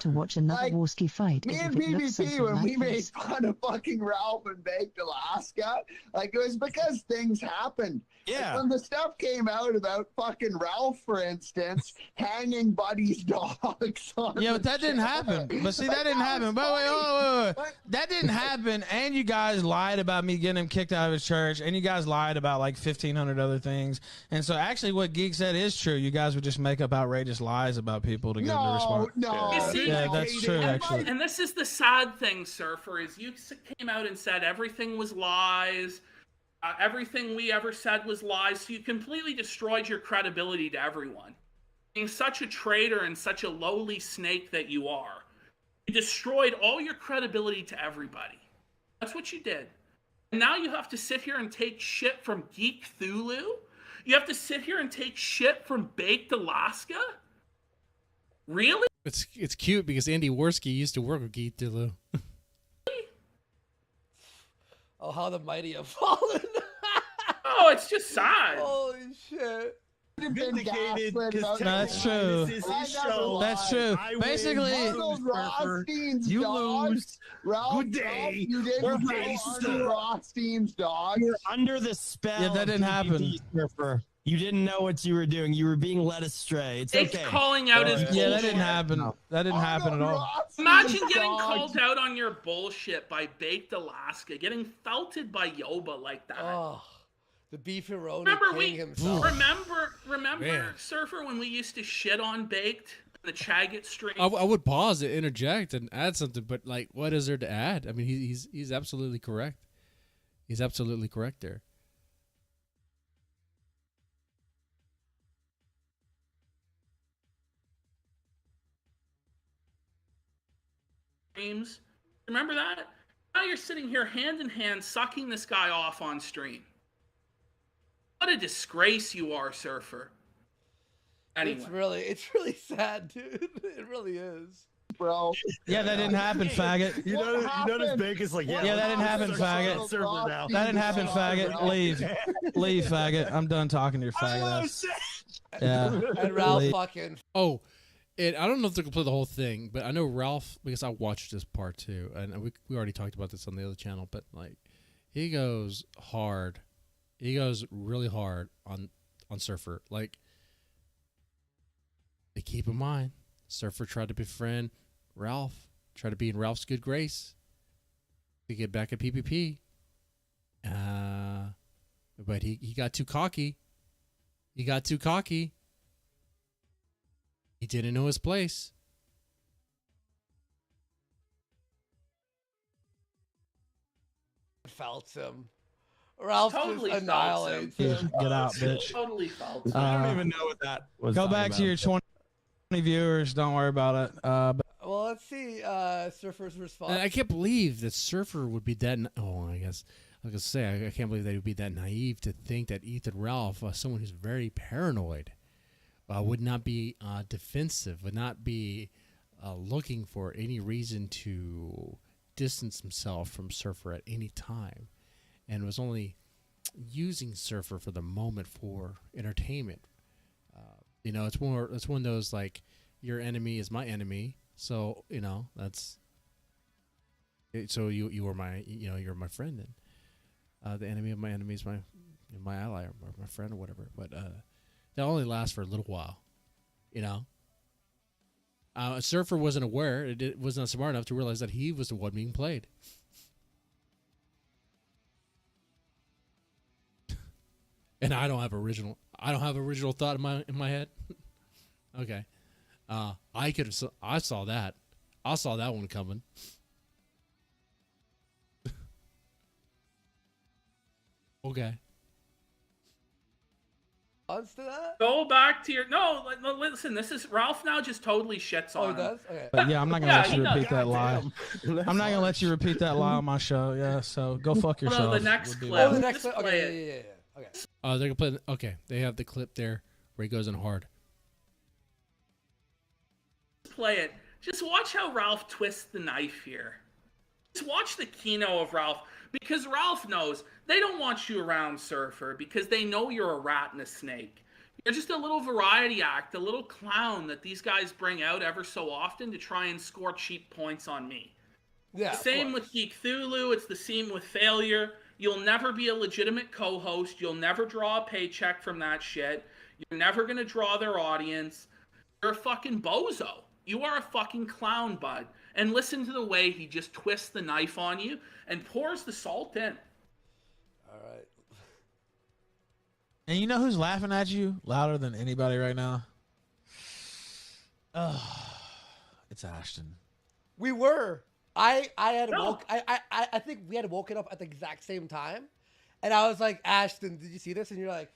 To watch another Like, Warski fight. Me and PvP, when we made fun of fucking Ralph and Baked Alaska, like it was because things happened. Yeah. Like, when the stuff came out about fucking Ralph, for instance, hanging Buddy's dogs on Yeah, but that didn't happen. But see, that didn't happen. Wait. That didn't happen. And you guys lied about me getting him kicked out of his church. And you guys lied about like 1,500 other things. And so actually what Geek said is true. You guys would just make up outrageous lies about people to get them to respond. No. Yeah, that's true, actually. And this is the sad thing, Surfer, is you came out and said everything was lies. Everything we ever said was lies. So you completely destroyed your credibility to everyone. Being such a traitor and such a lowly snake that you are. You destroyed all your credibility to everybody. That's what you did. And now you have to sit here and take shit from Geek Thulu? You have to sit here and take shit from Baked Alaska? Really? It's cute because Andy Worski used to work with Geek Thulu. Oh, how the mighty have fallen. Oh, it's just sad. Holy shit. Vindicated. That's true. This is his show. That's true. Basically, you lose. Ralph, Good day. You didn't Good go day, under Rothstein's dog. You're under the spell. Yeah, that didn't happen. Surfer. You didn't know what you were doing. You were being led astray. It's It's okay. calling out his bullshit. yeah, that didn't happen. That didn't happen at all. Imagine getting called out on your bullshit by Baked Alaska, getting felted by Yoba like that. Oh, the beefaroni Remember king himself. Remember, Man. Surfer, when we used to shit on Baked, the Chaggot stream? I would pause it, interject, and add something, but like, what is there to add? I mean, he's absolutely correct. He's absolutely correct there. Streams. Remember that? Now you're sitting here hand in hand sucking this guy off on stream. What a disgrace you are, Surfer. Anyway. It's really sad, dude. It really is. Bro. Yeah, that didn't happen, faggot. You notice Bacon's like, Yeah, that didn't happen, faggot. Server now. That didn't happen, faggot. Leave. Leave, faggot. I'm done talking to your faggot ass. Yeah. And Ralph Leave. fucking. Oh, and I don't know if they're gonna play the whole thing, but I know Ralph, because I watched this part too, and we already talked about this on the other channel, but like, he goes hard He goes really hard on Surfer. Like, they keep in mind, Surfer tried to befriend Ralph, tried to be in Ralph's good grace to get back at PPP. But he got too cocky. He didn't know his place. Felt him. Ralph Totally just felt annihilates Yeah, him. get out, bitch. Totally felt it. I don't even know what that was. Go talking back about. to your 20 viewers. Don't worry about it. But Well, let's see Surfer's response. And I can't believe that Surfer would be that. I guess I was gonna say I can't believe that he would be that naive to think that Ethan Ralph, someone who's very paranoid, would not be defensive, would not be looking for any reason to distance himself from Surfer at any time, and was only using Surfer for the moment for entertainment. It's one of those, like, your enemy is my enemy. So, that's it. So you are my, you're my friend, and the enemy of my enemy is my ally or my friend or whatever. But that only lasts for a little while, Surfer wasn't aware. It was not smart enough to realize that he was the one being played. And I don't have original thought in my head. Okay. I saw that. I saw that one coming. Okay. Response to that? Go back to your listen. This is Ralph now. Just totally shits Oh, on he him. does? Okay. But yeah, I'm not gonna Yeah, let you he does. repeat that lie. Damn. I'm not gonna let you repeat that lie on my show. Yeah, so go fuck No, yourself. the next would be clip. Oh, the my- next Just one? play Okay, it. yeah. Okay. They're gonna play. Okay, they have the clip there where he goes in hard. Play it. Just watch how Ralph twists the knife here. Just watch the keynote of Ralph, because Ralph knows they don't want you around, Surfer, because they know you're a rat and a snake. You're just a little variety act, a little clown that these guys bring out ever so often to try and score cheap points on me. Yeah. The of same course. with Geek Thulu. It's the same with Failure. You'll never be a legitimate co-host. You'll never draw a paycheck from that shit. You're never going to draw their audience. You're a fucking bozo. You are a fucking clown, bud. And listen to the way he just twists the knife on you and pours the salt in. All right. And you know who's laughing at you louder than anybody right now? It's Ashton. We were. I had No. woke. I think we had woken up at the exact same time, and I was like, Ashton, did you see this? And you're like,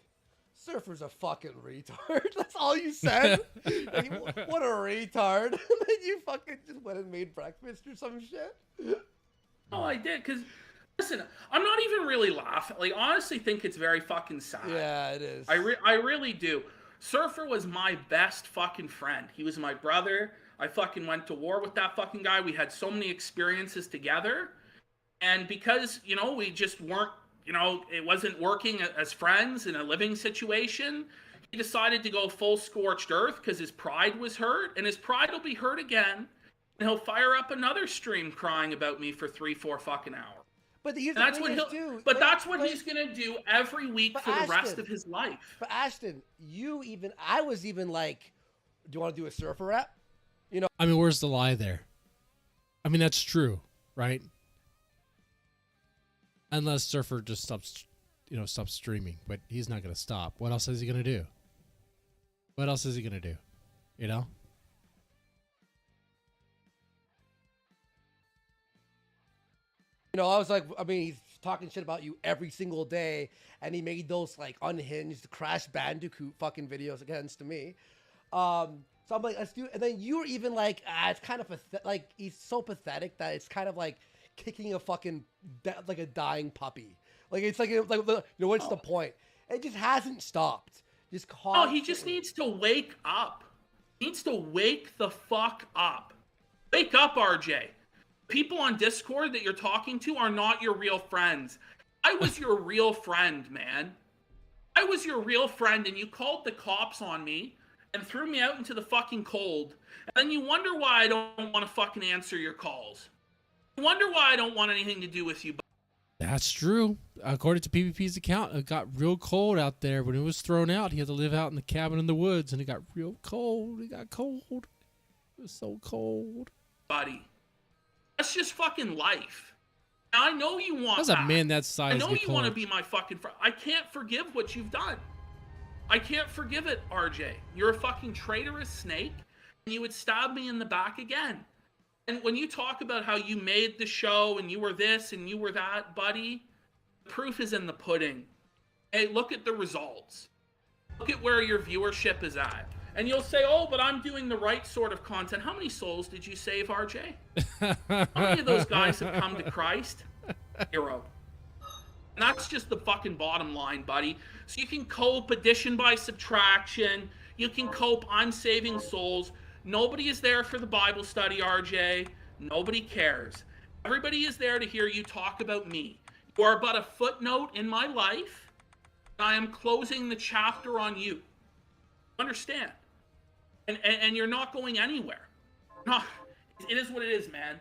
Surfer's a fucking retard. That's all you said. Like, what a retard. And then you fucking just went and made breakfast or some shit. Oh, I did, because, listen, I'm not even really laughing. Like, honestly think it's very fucking sad. Yeah, it is. I really do. Surfer was my best fucking friend. He was my brother. I fucking went to war with that fucking guy. We had so many experiences together. And because, we just weren't, it wasn't working as friends in a living situation, he decided to go full scorched earth because his pride was hurt. And his pride will be hurt again. And he'll fire up another stream crying about me for 3-4 fucking hours. But here's And the that's thing what is, he'll. dude, But like- that's what like- he's gonna do every week But for the rest Ashton- of his life. But Ashton, I was even like, do you want to do a Surfer rap? I mean, where's the lie there? I mean, that's true, right? Unless Surfer just stops streaming, but he's not going to stop. What else is he going to do? What else is he going to do? I was like, he's talking shit about you every single day, and he made those like unhinged Crash Bandicoot fucking videos against me. So I'm like, let's do it. And then you were even like, it's kind of like he's so pathetic that it's kind of like kicking a fucking like a dying puppy. Like it's like what's the point? It just hasn't stopped. Just Oh, he just needs to wake up. He needs to wake the fuck up. Wake up, RJ. People on Discord that you're talking to are not your real friends. I was your real friend, man. I was your real friend, and you called the cops on me and threw me out into the fucking cold. And then you wonder why I don't want to fucking answer your calls. You wonder why I don't want anything to do with you. That's true. According to PvP's account, it got real cold out there. When it was thrown out, he had to live out in the cabin in the woods, and it got real cold. It got cold. It was so cold. Buddy, that's just fucking life. Now, I know you want How's that. a man that size I know get you cold? want to be my fucking friend. I can't forgive what you've done. I can't forgive it, RJ. You're a fucking traitorous snake, and you would stab me in the back again. And when you talk about how you made the show and you were this and you were that, buddy, the proof is in the pudding. Hey, look at the results. Look at where your viewership is at. And you'll say, oh, but I'm doing the right sort of content. How many souls did you save, RJ? How many of those guys have come to Christ? 0. And that's just the fucking bottom line, buddy. So you can cope addition by subtraction. You can cope I'm saving souls. Nobody is there for the Bible study, RJ. Nobody cares. Everybody is there to hear you talk about me. You are but a footnote in my life. I am closing the chapter on you. Understand? And you're not going anywhere. No, it is what it is, man.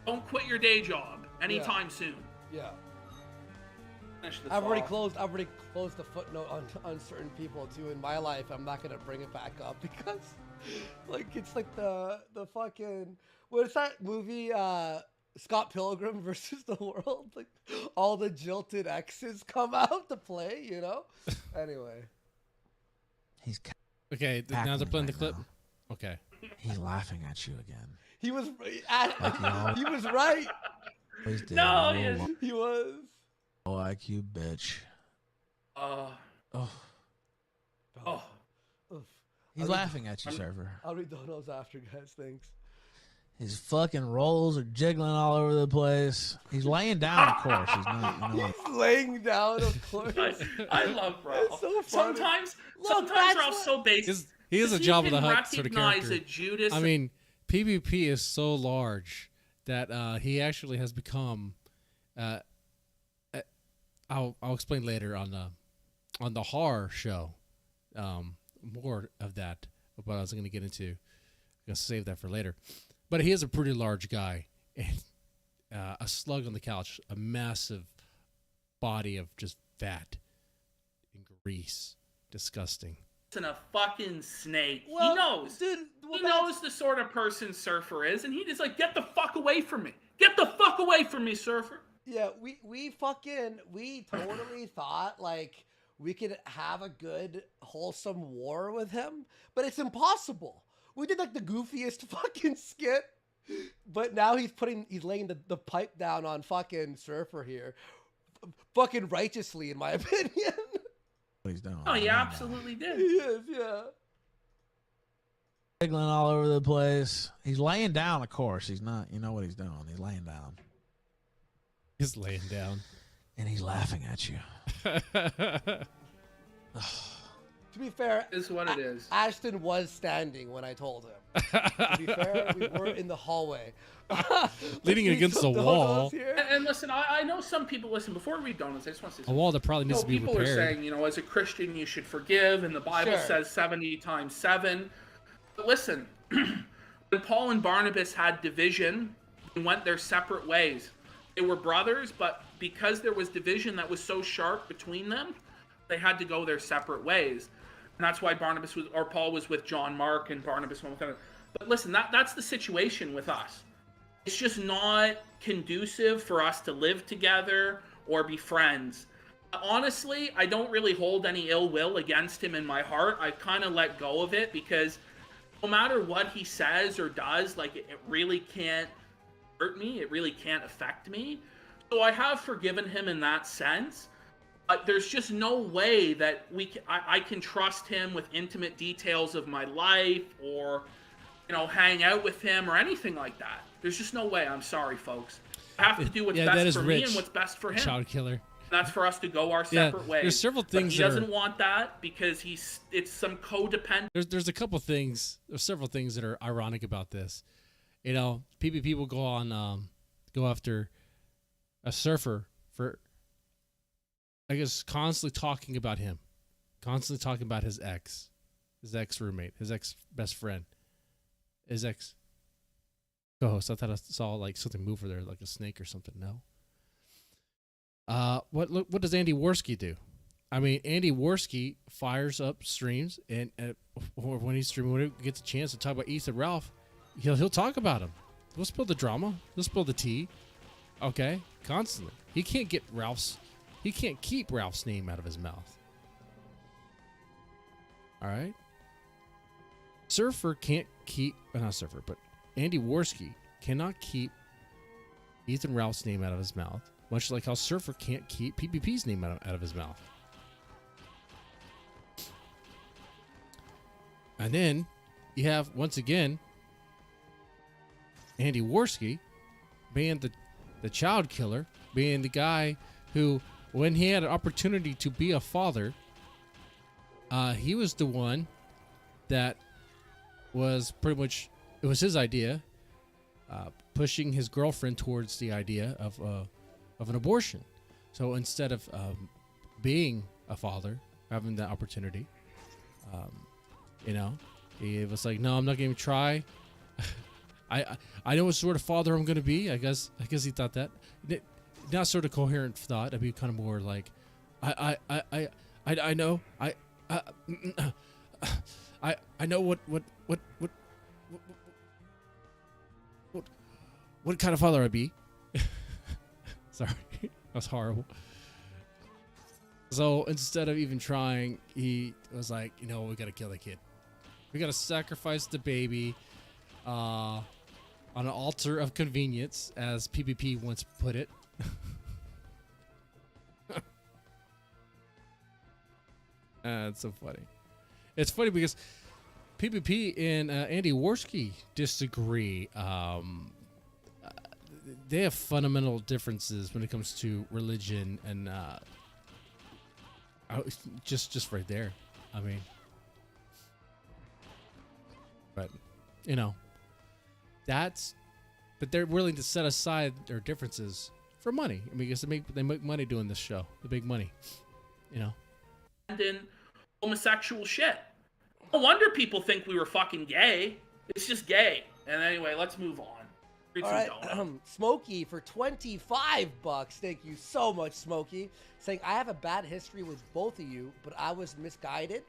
Don't quit your day job anytime soon. Yeah. Finish this I've already off. closed the footnote on certain people too in my life. I'm not gonna bring it back up because like it's like the fucking what is that movie Scott Pilgrim versus the World? Like all the jilted exes come out to play, you know? Anyway. He's Okay, now they're cackling playing the right clip. now. Okay. He's laughing at you again. He was Like he was right. Always did. No, Little yes. He was. low IQ bitch. Uh, Oh, oh. Oof. he's laughing at you, Surfer. I'll read those after, guys. Thanks. His fucking rolls are jiggling all over the place. He's laying down, of course. He's not. You know, He's laying down, of course. I love Ralph. It's so funny. Sometimes that's Ralph's so basic. He is a Does Jabba he the even Hutt sort of recognize character. a Judas? I mean, PvP is so large that he actually has become. I'll explain later on the horror show. More of that, but I was going to get into. I'm going to save that for later. But he is a pretty large guy, and a slug on the couch, a massive body of just fat and grease, disgusting. and a fucking snake. Well, he knows. dude. He knows the sort of person Surfer is, and he just like, get the fuck away from me. Get the fuck away from me, Surfer. Yeah, we totally thought like we could have a good wholesome war with him, but it's impossible. We did like the goofiest fucking skit, but now he's laying the pipe down on fucking Surfer here, fucking righteously in my opinion. what he's doing. Oh, he absolutely did. He is, yeah. Jiggling all over the place. He's laying down, of course. He's not. You know what he's doing. He's laying down. He's laying down. And he's laughing at you. To be fair, This is what it is. Ashton was standing when I told him. To be fair, we were in the hallway. Leaning against the Donuts wall. here. And listen, I know some people listen. Before we read donuts, I just want to say A something. wall that probably needs to be People are repaired. saying, as a Christian, you should forgive, and the Bible Sure. says 70 times 7. But listen, when Paul and Barnabas had division and went their separate ways, they were brothers, but because there was division that was so sharp between them, they had to go their separate ways. And that's why Paul was with John Mark and Barnabas went with other. But listen, that's the situation with us. It's just not conducive for us to live together or be friends. Honestly, I don't really hold any ill will against him in my heart. I kind of let go of it because no matter what he says or does, like it really can't hurt me. It really can't affect me. So I have forgiven him in that sense. But there's just no way that I can trust him with intimate details of my life or, hang out with him or anything like that. There's just no way. I'm sorry, folks. I have to do what's that best is for me rich. and what's best for him. Child killer. That's for us to go our separate ways. There's several things But he that doesn't want that because it's some codependent. There's a couple things. There's several things that are ironic about this. PvP will go after a Surfer for, I guess, constantly talking about him, constantly talking about his ex roommate, his ex best friend, his ex co-host. I thought I saw like something move over there, like a snake or something. No. What does Andy Worski do? I mean, Andy Worski fires up streams, and or when he's streaming, when he gets a chance to talk about Ethan Ralph, he'll talk about him. He'll spill the drama. He'll spill the tea. Okay, constantly. He can't keep Ralph's name out of his mouth. All right. Surfer can't keep, not Surfer, but Andy Worski cannot keep Ethan Ralph's name out of his mouth, much like how Surfer can't keep PPP's name out of his mouth. And then you have, once again, Andy Worski being the child killer, being the guy who, when he had an opportunity to be a father, he was the one that was pretty much, it was his idea, pushing his girlfriend towards the idea of an abortion. So instead of being a father, having that opportunity, he was like, no, I'm not going to try. I know what sort of father I'm going to be. I guess he thought that. Not sort of coherent thought. I'd be kind of more like, I know. I know what kind of father I'd be. Sorry, that was horrible. So instead of even trying, he was like, we got to kill the kid. We got to sacrifice the baby on an altar of convenience, as PPP once put it. It's so funny. It's funny because PPP and Andy Worski disagree. They have fundamental differences when it comes to religion and just right there. I mean, but but they're willing to set aside their differences for money. I mean, because they make money doing this show. The big money, And in homosexual shit. No wonder people think we were fucking gay. It's just gay. And anyway, let's move on. All right, Smokey for $25. Thank you so much, Smokey. Saying, I have a bad history with both of you, but I was misguided.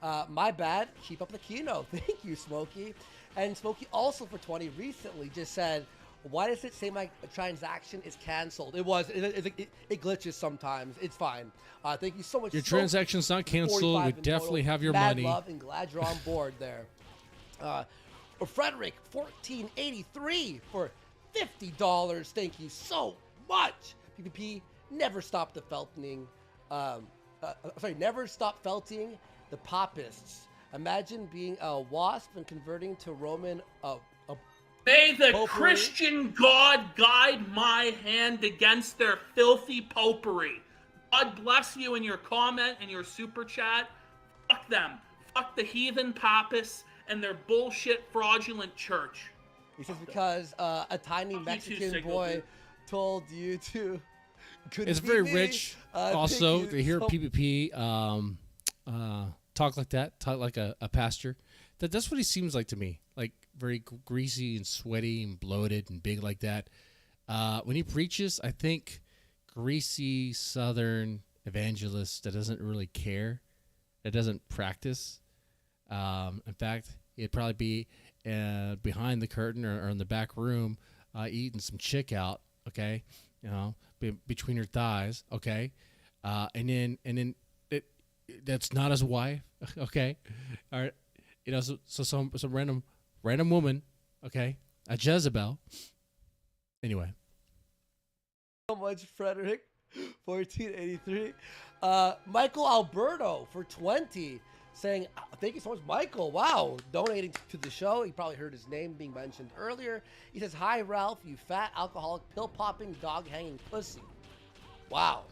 My bad. Keep up the keynote. Thank you, Smokey. And Smokey also for 20 recently just said, why does it say my transaction is canceled? It glitches sometimes. It's fine. Thank you so much. Your transaction's not canceled. We definitely have your money. Mad love and glad you're on board there. Frederick, 1483 for $50. Thank you so much. PPP, never stop the felting. Never stop felting the papists. Imagine being a wasp and converting to Roman. May the popery. Christian God guide my hand against their filthy popery. God bless you in your comment and your super chat. Fuck them. Fuck the heathen papists and their bullshit fraudulent church. He says because a tiny Mexican boy told you to. It's very rich. Also, to hear PPP talk like that, talk like a pastor. That's what he seems like to me. Like very greasy and sweaty and bloated and big like that. When he preaches, I think greasy Southern evangelist that doesn't really care, that doesn't practice. In fact, he'd probably be behind the curtain or in the back room eating some chick out, okay? Between your thighs, okay? And then that's not his wife, okay? All right, so some random woman, okay? A Jezebel. Anyway. So much, Frederick, 1483. Michael Alberto for 20. Saying, thank you so much, Michael. Wow, donating to the show. He probably heard his name being mentioned earlier. He says, hi, Ralph, you fat, alcoholic, pill-popping, dog-hanging pussy. Wow.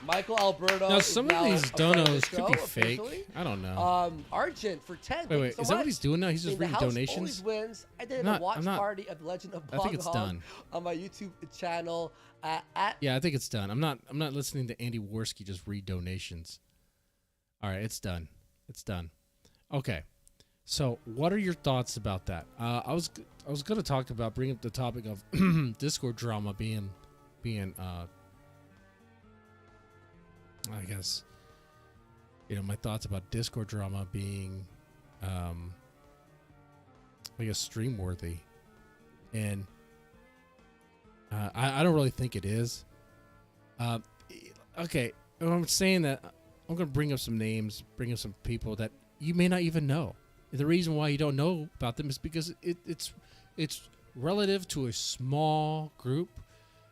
Michael Alberto. Now, some of these donos could be fake. Officially. I don't know. Argent for 10. Wait, so is that what he's doing now? He's just reading donations? Always wins. I did a watch party of Legend of Bog I think it's done. On my YouTube channel. Yeah, I think it's done. I'm not listening to Andy Worski just read donations. All right, it's done. It's done. Okay. So, what are your thoughts about that? I was going to talk about bringing up the topic of Discord drama being I guess, my thoughts about Discord drama being, I guess, stream worthy. And I don't really think it is. Okay, I'm saying that I'm going to bring up some names, bring up some people that you may not even know. The reason why you don't know about them is because it's relative to a small group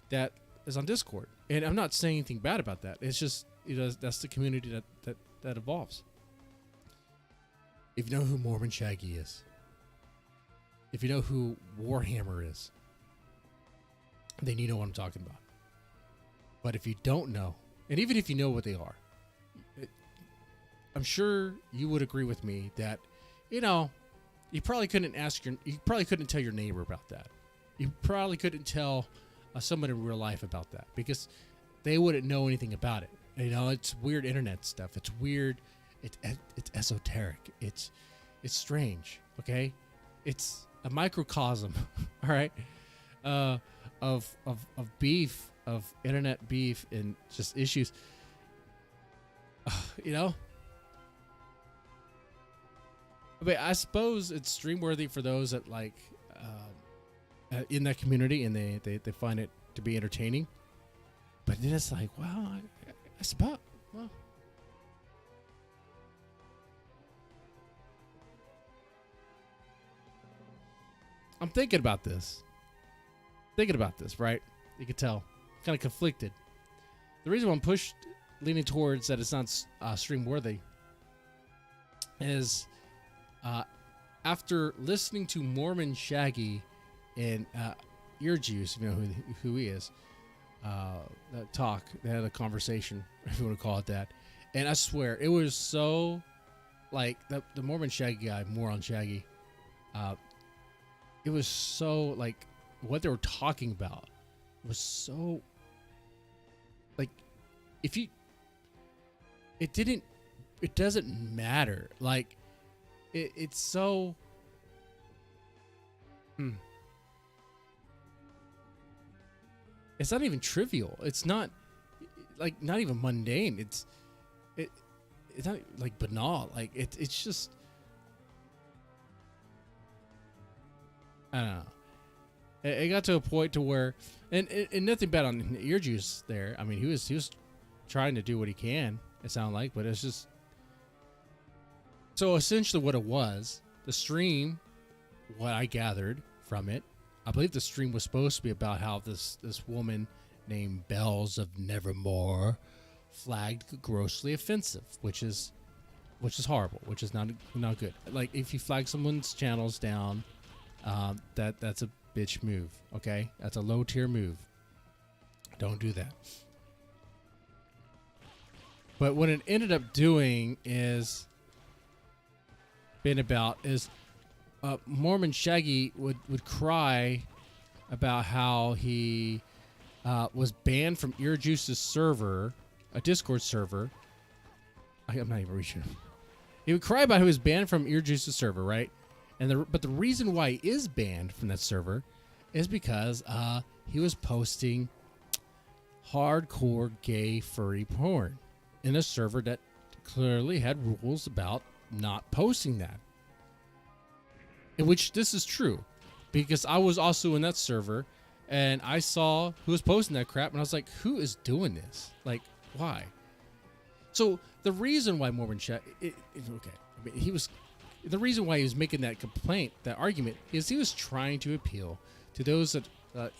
that is on Discord. And I'm not saying anything bad about that. It's just, that's the community that evolves. If you know who Mormon Shaggy is, if you know who Warhammer is, then you know what I'm talking about. But if you don't know, and even if you know what they are, I'm sure you would agree with me that, you probably couldn't tell your neighbor about that. You probably couldn't tell someone in real life about that because they wouldn't know anything about it. It's weird internet stuff. It's weird. It's esoteric. It's strange. Okay, it's a microcosm. All right, of beef, of internet beef, and just issues. But I suppose it's stream worthy for those that in that community and they find it to be entertaining. But then it's like, wow, I suppose. Well, I'm thinking about this. Right? You can tell, kind of conflicted. The reason why I'm leaning towards that it's not stream worthy is after listening to Mormon Shaggy and Ear Juice, who he is, they had a conversation, if you want to call it that, and I swear it was so like the Mormon Shaggy guy, Moron Shaggy, it was so like what they were talking about was so like it doesn't matter, like it's so it's not even trivial. It's not even mundane. It's not like banal. Like it's just, I don't know. It got to a point to where, and nothing bad on Ear Juice there. I mean, he was trying to do what he can. It sounded like, but it's just. So essentially, what it was, the stream, what I gathered from it, I believe the stream was supposed to be about how this woman named Bells of Nevermore flagged grossly offensive, which is horrible, which is not good. Like if you flag someone's channels down, that's a bitch move. Okay, that's a low tier move. Don't do that. But what it ended up doing is Mormon Shaggy would cry about how he was banned from Ear Juice's server, a Discord server. I'm not even reaching him. He would cry about how he was banned from Ear Juice's server, right? But the reason why he is banned from that server is because he was posting hardcore gay furry porn in a server that clearly had rules about not posting that. In which this is true, because I was also in that server and I saw who was posting that crap and I was like, who is doing this? Like, why? So the reason why Mormon Chat, okay, I mean, the reason why he was making that complaint, that argument, is he was trying to appeal to those that,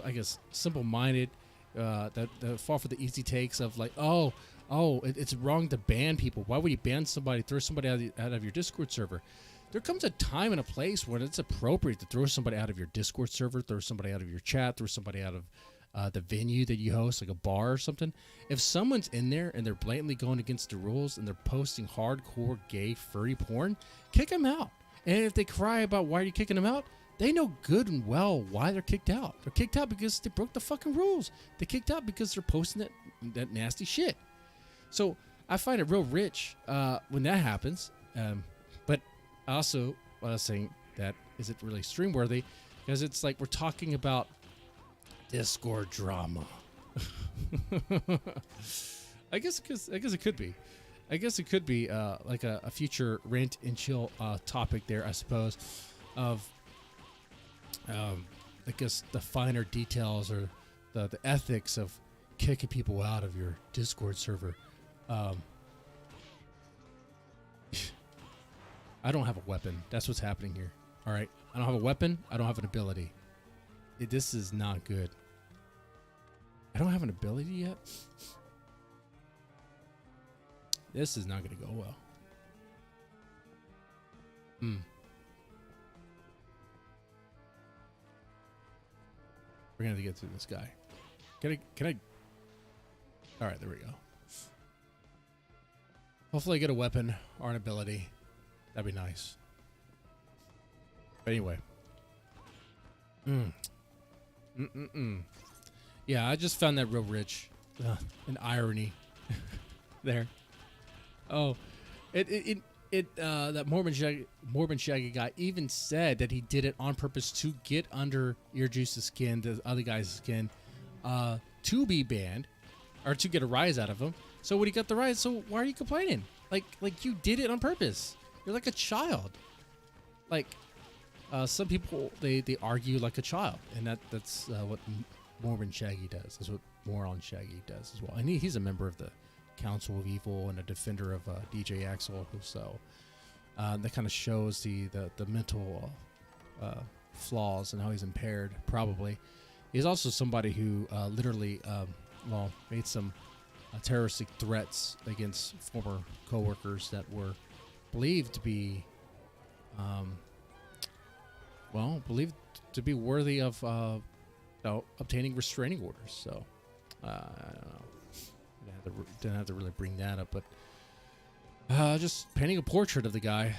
I guess, simple-minded, that fall for the easy takes of like, it's wrong to ban people. Why would you ban somebody, throw somebody out of your Discord server? There comes a time and a place when it's appropriate to throw somebody out of your Discord server, throw somebody out of your chat, throw somebody out of the venue that you host, like a bar or something. If someone's in there and they're blatantly going against the rules and they're posting hardcore gay furry porn, kick them out. And if they cry about why are you kicking them out, they know good and well why they're kicked out. They're kicked out because they broke the fucking rules. They're kicked out because they're posting that nasty shit. So I find it real rich when that happens. But also, what I was saying, that is it really stream worthy? Because it's like we're talking about Discord drama. I guess it could be. I guess it could be like a future rant and chill topic there, I suppose, of I guess the finer details or the ethics of kicking people out of your Discord server. I don't have a weapon. That's what's happening here. All right, I don't have a weapon. I don't have an ability. This is not good. I don't have an ability yet. This is not going to go well. We're going to have to get through this guy. Can I? All right, there we go. Hopefully I get a weapon or an ability. That'd be nice. But anyway. Yeah, I just found that real rich. An irony there. Oh, that Morbin Shaggy guy even said that he did it on purpose to get under Earjuice's skin, the other guy's skin, to be banned or to get a rise out of him. So when he got the rise, so why are you complaining? Like you did it on purpose. You're like a child. Like some people they argue like a child, and that's what Morbin Shaggy does. That's what Moron Shaggy does as well. And he's a member of the Council of Evil and a defender of DJ Axel. So that kind of shows the mental flaws and how he's impaired. Probably he's also somebody who literally made some terroristic threats against former coworkers that were believed to be believed to be worthy of obtaining restraining orders. So I don't know. Didn't have to really bring that up, but just painting a portrait of the guy.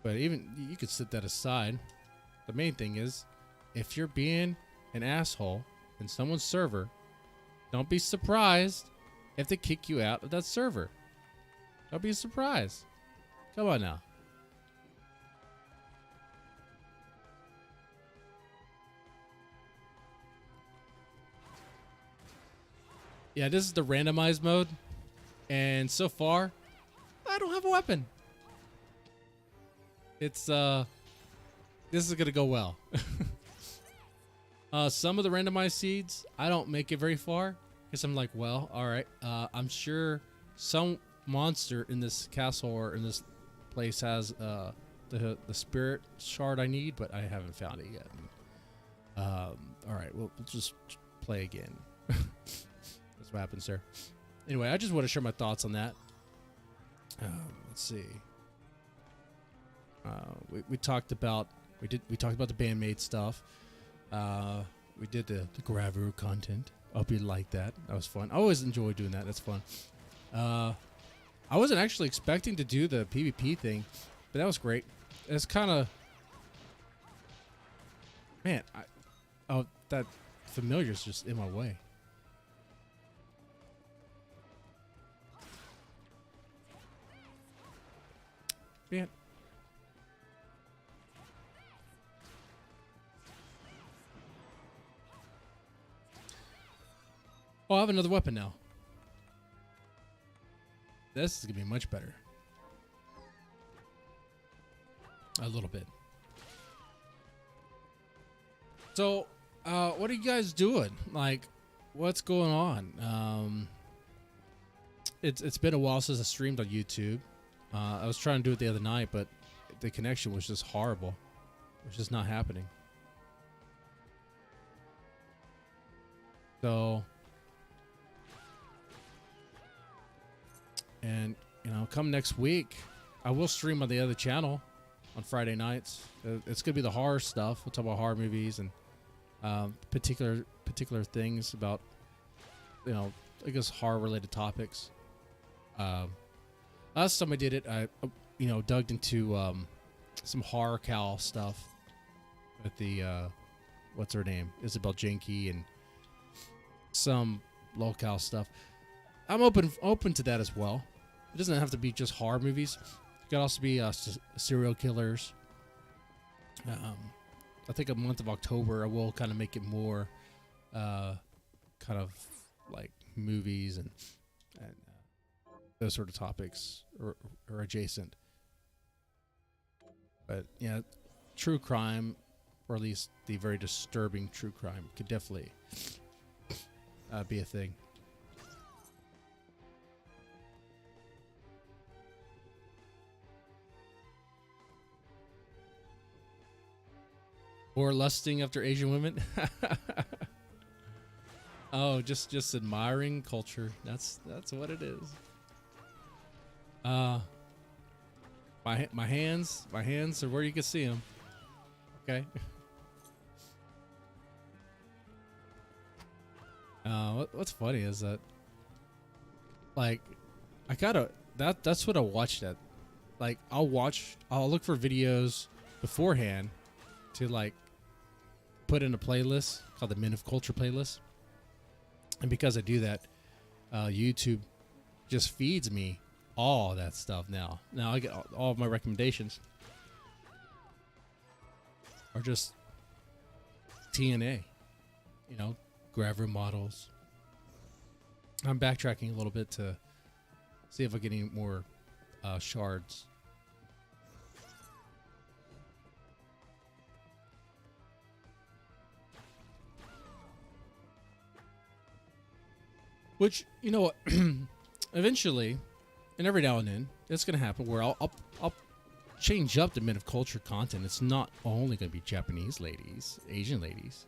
But even you could set that aside. The main thing is, if you're being an asshole in someone's server, don't be surprised if they kick you out of that server. Don't be surprised. Come on now. Yeah, this is the randomized mode, and so far, I don't have a weapon. It's this is gonna go well. Some of the randomized seeds, I don't make it very far because I'm like, well, all right, I'm sure some monster in this castle or in this place has the spirit shard I need, but I haven't found it yet. All right, we'll just play again. That's what happens there. Anyway, I just want to share my thoughts on that. Let's see. We talked about the Band-Maid stuff. We did the Gravure content. I hope you like that. That was fun. I always enjoy doing that. That's fun. I wasn't actually expecting to do the PvP thing, but that was great. It's kind of, man. That familiar's just in my way. Man. Oh, I have another weapon now. This is going to be much better. A little bit. So, what are you guys doing? Like, what's going on? It's been a while since I streamed on YouTube. I was trying to do it the other night, but the connection was just horrible. It was just not happening. So, and come next week, I will stream on the other channel on Friday nights. It's gonna be the horror stuff. We'll talk about horror movies and particular things about I guess horror related topics. Last time I did it, I dug into some horror cow stuff with the what's her name, Isabel Janke, and some locale stuff. I'm open to that as well. It doesn't have to be just horror movies. It could also be serial killers, I think a month of October I will kind of make it more kind of like movies and those sort of topics or adjacent. But yeah, true crime, or at least the very disturbing true crime, could definitely be a thing. Or lusting after Asian women. Oh, just admiring culture. That's what it is. My hands are where you can see them. Okay. What's funny is that, like, that's what I watched at. Like, I'll look for videos beforehand to like put in a playlist called the Men of Culture playlist. And because I do that, YouTube just feeds me all that stuff now. Now I get all of my recommendations are just TNA, you know, grab room models. I'm backtracking a little bit to see if I get any more shards. Which, you know what, eventually, and every now and then, it's going to happen where I'll change up the Men of Culture content. It's not only going to be Japanese ladies, Asian ladies.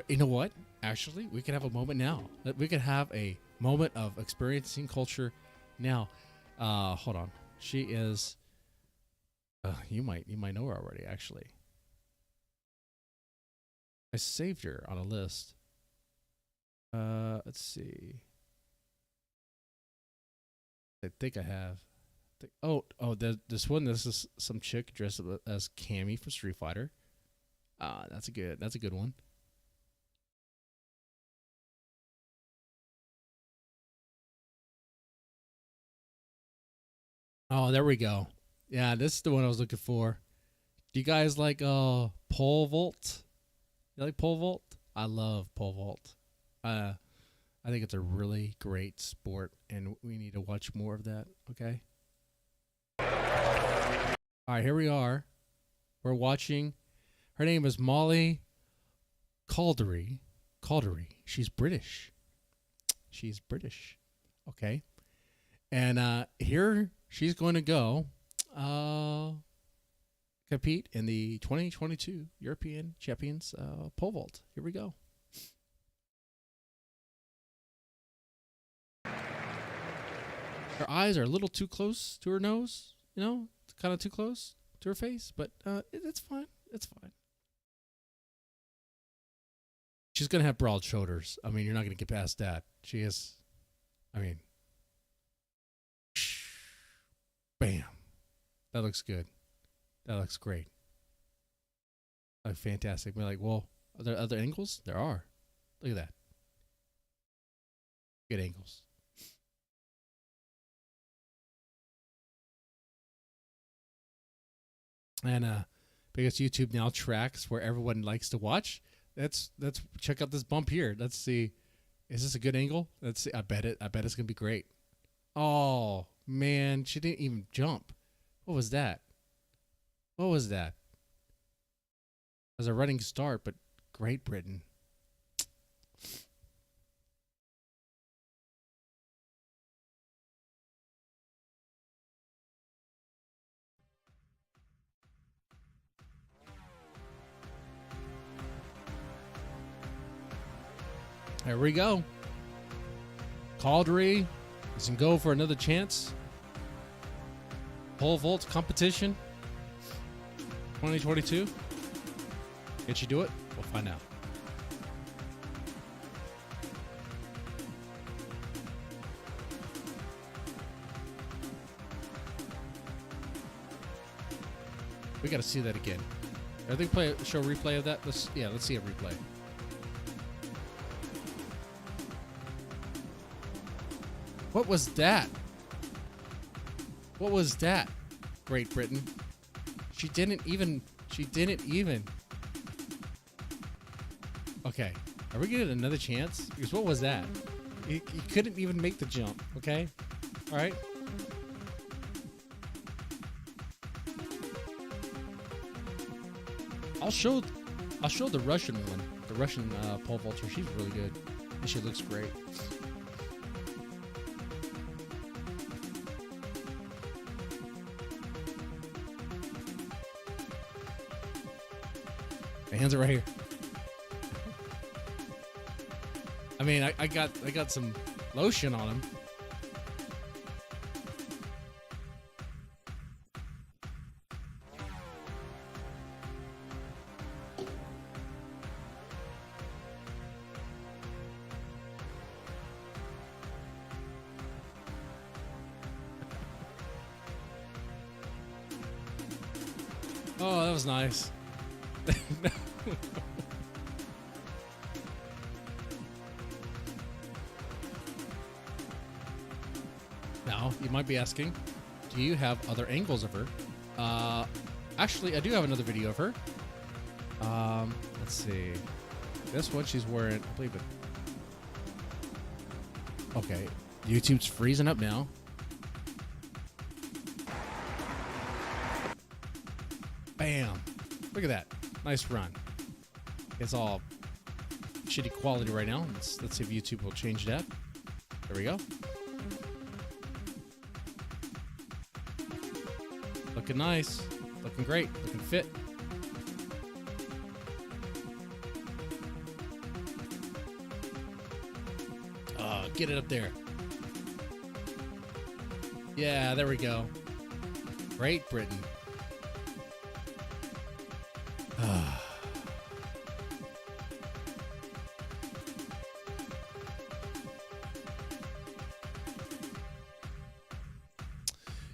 You know what? Actually, we could have a moment now. We could have a moment of experiencing culture now. Hold on. She is, you might know her already, actually. I saved her on a list. Let's see. I think I have. This one. This is some chick dressed up as Cammy from Street Fighter. That's a good one. Oh, there we go. Yeah, this is the one I was looking for. Do you guys like pole vault? You like pole vault? I love pole vault. I think it's a really great sport, and we need to watch more of that, okay? All right, here we are. We're watching. Her name is Molly Caldery. She's British. Okay? And here she's going to go compete in the 2022 European Champions pole vault. Here we go. Her eyes are a little too close to her nose, you know, kind of too close to her face, but it's fine. It's fine. She's going to have broad shoulders. I mean, you're not going to get past that. She is, I mean, bam. That looks good. That looks great. Fantastic. We're like, well, are there other angles? There are. Look at that. Good angles. And because YouTube now tracks where everyone likes to watch, let's check out this bump here. Let's see, is this a good angle? Let's see. I bet it's gonna be great. Oh man, she didn't even jump. What was that? It was a running start, but Great Britain. There we go. Caldery is going to go for another chance. Pole vault competition 2022. Can she do it? We'll find out. We got to see that again. I think show a replay of that. Let's see a replay. What was that? What was that? Great Britain. She She didn't even. Okay. Are we getting another chance? Because what was that? You couldn't even make the jump. Okay. All right. I'll show the Russian one. The Russian pole vaulter. She's really good. And she looks great. My hands are right here. I mean, I got some lotion on them. Oh, that was nice. Now, you might be asking, do you have other angles of her? Actually, I do have another video of her. Let's see. This one she's wearing, I believe it. Okay, YouTube's freezing up now. Bam! Look at that. Nice run. It's all shitty quality right now. Let's see if YouTube will change that. There we go. Looking nice. Looking great. Looking fit. Get it up there. Yeah, there we go. Great Britain.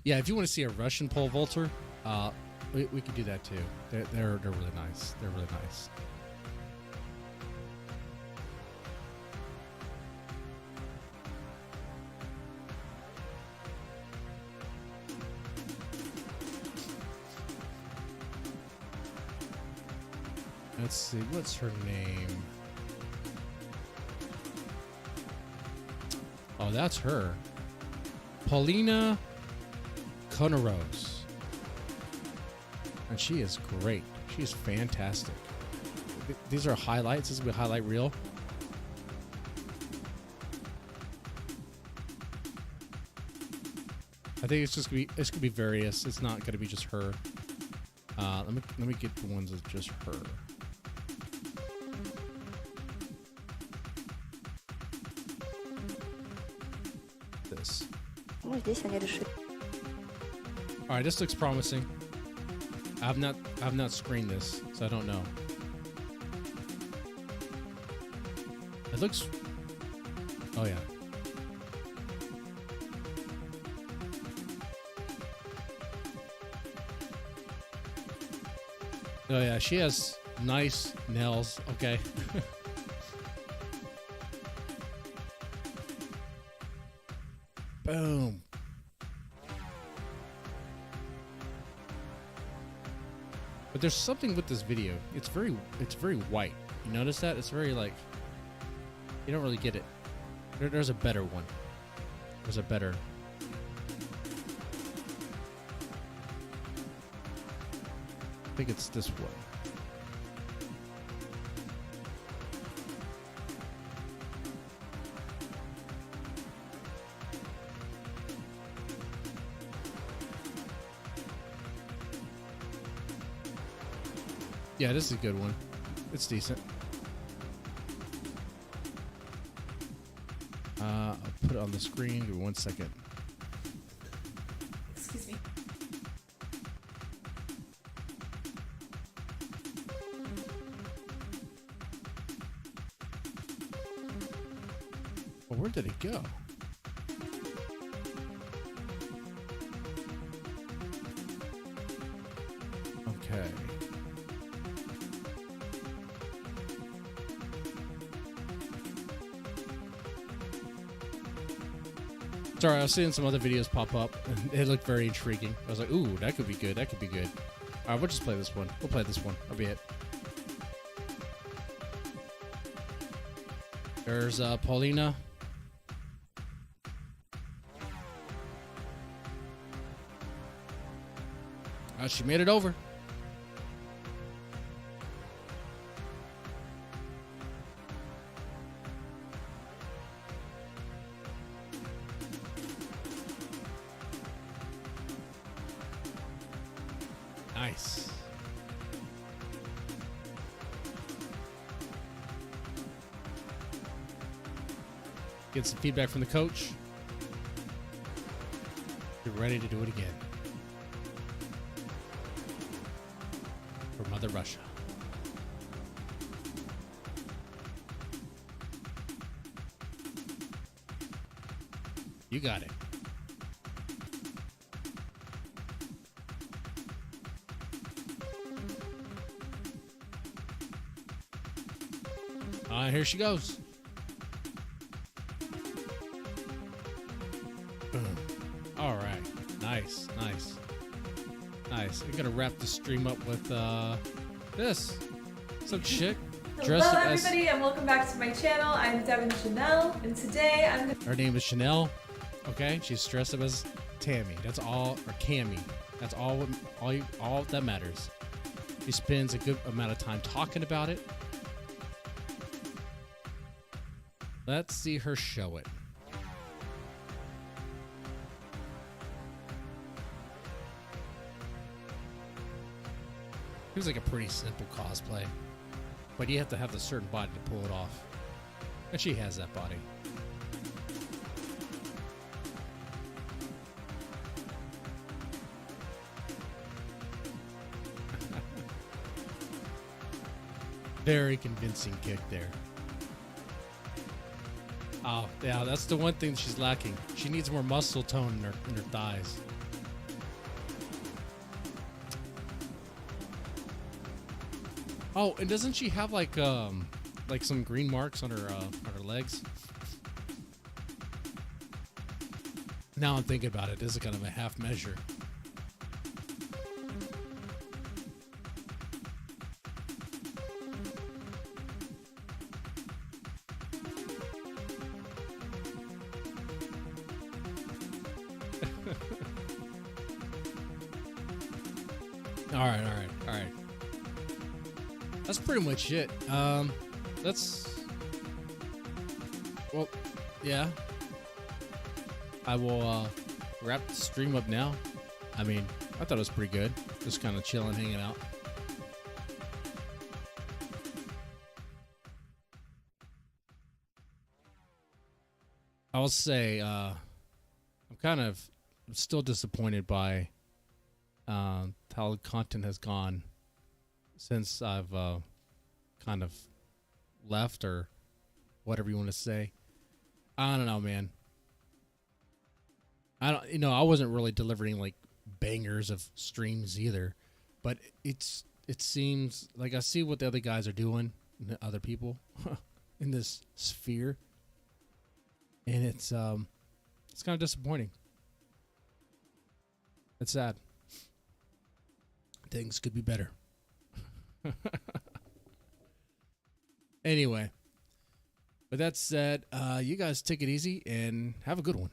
Yeah, if you want to see a Russian pole vaulter, we could do that too. They're really nice. They're really nice. Let's see, what's her name? Oh, that's her. Paulina Konaros. And she is great. She is fantastic. These are highlights. This is a highlight reel. I think it's gonna be various. It's not gonna be just her. Let me get the ones with just her. This. All right, this looks promising. I've not screened this, so I don't know. It looks. Oh yeah. Oh yeah, she has nice nails. Okay. Boom. But there's something with this video. It's very white. You notice that? It's very like, you don't really get it. There's a better one. There's a better. I think it's this one. Yeah, this is a good one. It's decent. I'll put it on the screen. Give me 1 second. Excuse me. Well, where did it go? Okay. Sorry, I was seeing some other videos pop up, and it looked very intriguing. I was like, ooh, that could be good. That could be good. All right, we'll just play this one. We'll play this one. That'll be it. There's Paulina. She made it over. Nice. Get some feedback from the coach. You're ready to do it again. For Mother Russia. You got it. Here she goes. Boom. All right. Nice, nice, nice. I'm gonna wrap the stream up with this. Some chick dressed Hello, up as. everybody, and welcome back to my channel. I'm Devin Chanel, and today I'm gonna. Her name is Chanel. Okay, she's dressed up as Tammy. That's all, or Cammy. That's all. All that matters. She spends a good amount of time talking about it. Let's see her show it. Seems like a pretty simple cosplay, but you have to have a certain body to pull it off. And she has that body. Very convincing kick there. Oh, yeah, that's the one thing she's lacking. She needs more muscle tone in her thighs. Oh, and doesn't she have like some green marks on her legs? Now I'm thinking about it. This is kind of a half measure. All right. That's pretty much it. Well, yeah. I will wrap the stream up now. I mean, I thought it was pretty good. Just kind of chilling, hanging out. I will say, I'm still disappointed by how the content has gone since I've kind of left, or whatever you want to say. I don't know, man. I wasn't really delivering like bangers of streams either, but it seems like I see what the other guys are doing, the other people in this sphere, and it's kind of disappointing. It's sad. Things could be better. Anyway, with that said, you guys take it easy and have a good one.